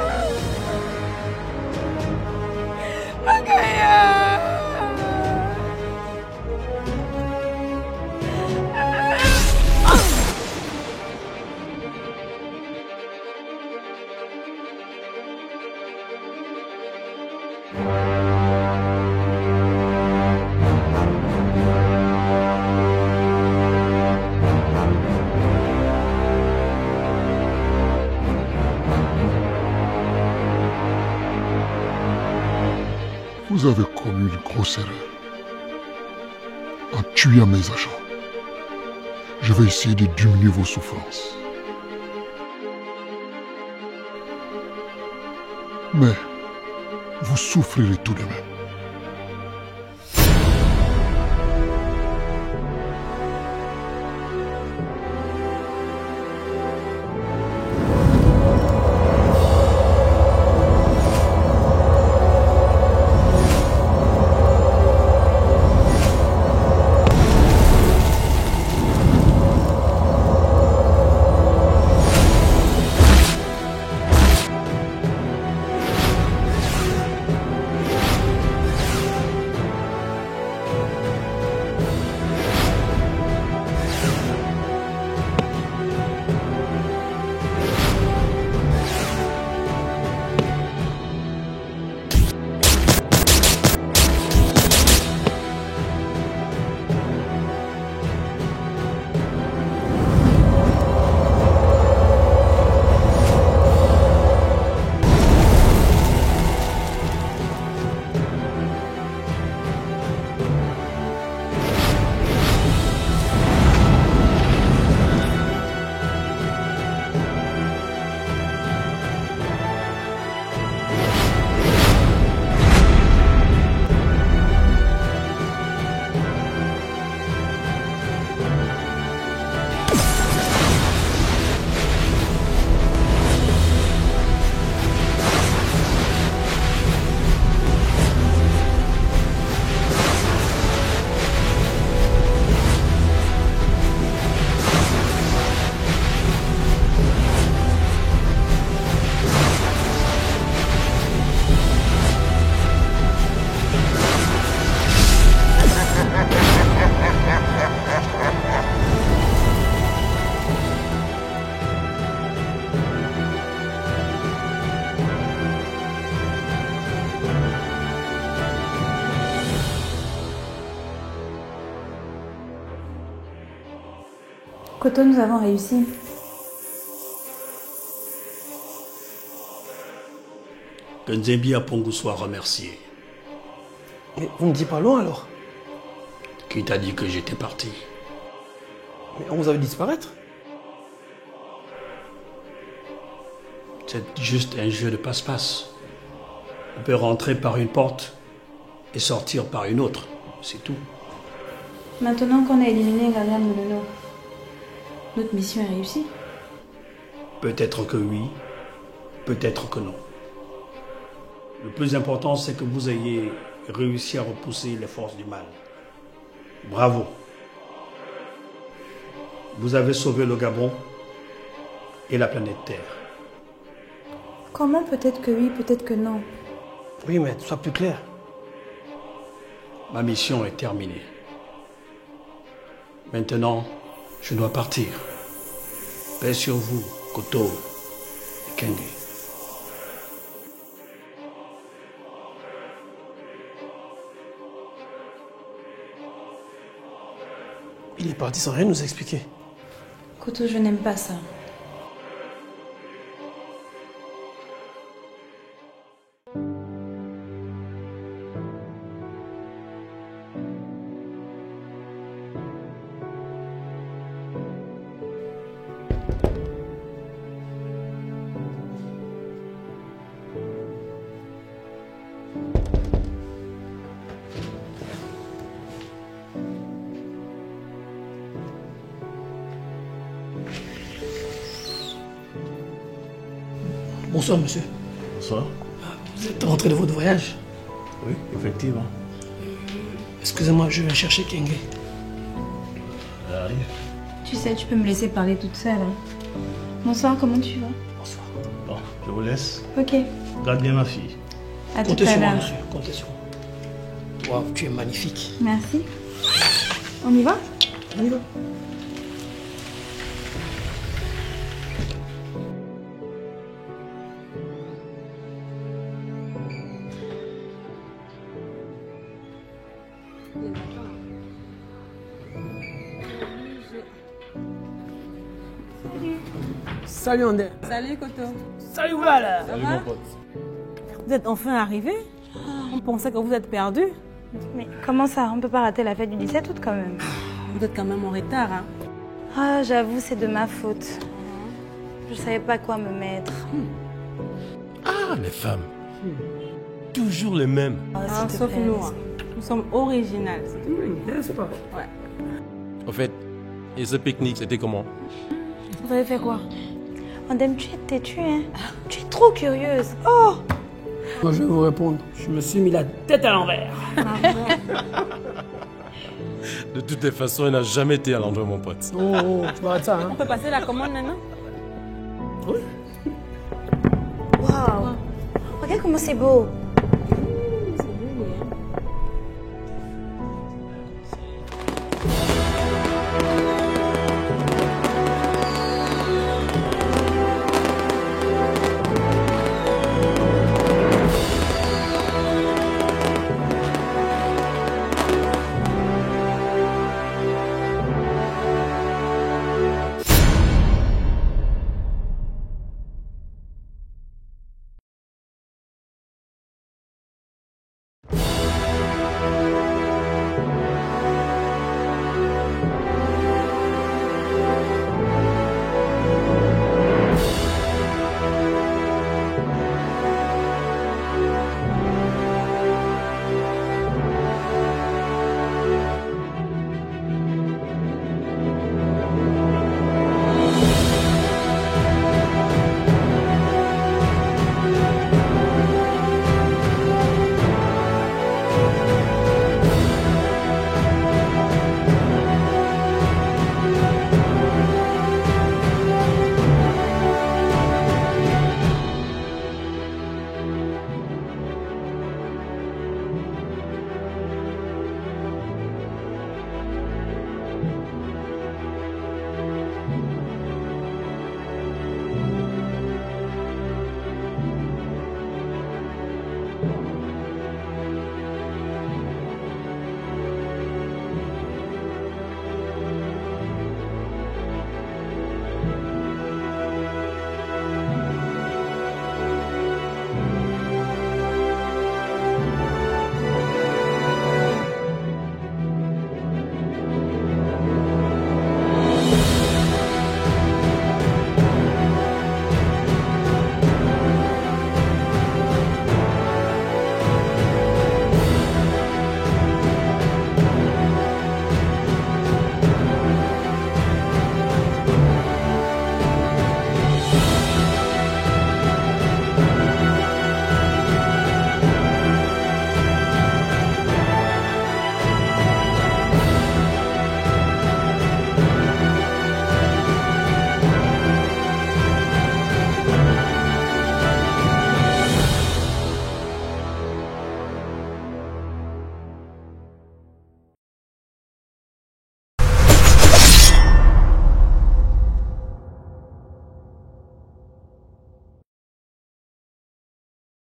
Makaya! Vous avez commis une grosse erreur en tuant mes agents. Je vais essayer de diminuer vos souffrances. Mais vous souffrirez tout de même. Koto, nous avons réussi. Que Nzembi Apongu soit remercié. Mais vous ne dites pas loin alors? Qui t'a dit que j'étais parti? Mais on vous avait disparaître? C'est juste un jeu de passe-passe. On peut rentrer par une porte et sortir par une autre, c'est tout. Maintenant qu'on a éliminé Galiam Mololo, notre mission est réussie. Peut-être que oui, peut-être que non. Le plus important, c'est que vous ayez réussi à repousser les forces du mal. Bravo. Vous avez sauvé le Gabon et la planète Terre. Comment peut-être que oui, peut-être que non? Oui, mais sois plus clair. Ma mission est terminée. Maintenant, je dois partir. Paix sur vous, Koto et Kenge. Il est parti sans rien nous expliquer. Koto, je n'aime pas ça. Bonsoir, monsieur. Bonsoir. Vous êtes rentré de votre voyage? Oui, effectivement. Excusez-moi, je vais chercher Kenge. Elle arrive. Tu sais, tu peux me laisser parler toute seule. Hein. Bonsoir, comment tu vas? Bon, je vous laisse. Ok. Garde bien ma fille. À tout Comptez à sur moi, l'heure. monsieur. Comptez sur moi. Waouh, tu es magnifique. Merci. On y va? On y va. Salut André. Salut Koto. Salut Oulala. Ça va? Vous êtes enfin arrivé? On pensait que vous êtes perdu. Mais comment ça? On peut pas rater la fête du 17 août quand même. Vous êtes quand même en retard, hein? Ah, j'avoue, c'est de ma faute. Je savais pas quoi me mettre. Ah, les femmes. Toujours les mêmes. Ah, sauf nous, hein. Nous sommes originales, s'il te plaît. N'est-ce pas? Ouais. En fait, et ce pique-nique, c'était comment? Vous avez fait quoi? Madame, tu es têtue, hein? Tu es trop curieuse. Oh! Moi, je vais vous répondre. Je me suis mis la tête à l'envers. De toutes les façons, il n'a jamais été à l'endroit, mon pote. Oh, tu m'arrêtes ça, hein? On peut passer la commande maintenant? Oui. Waouh! Regarde comment c'est beau.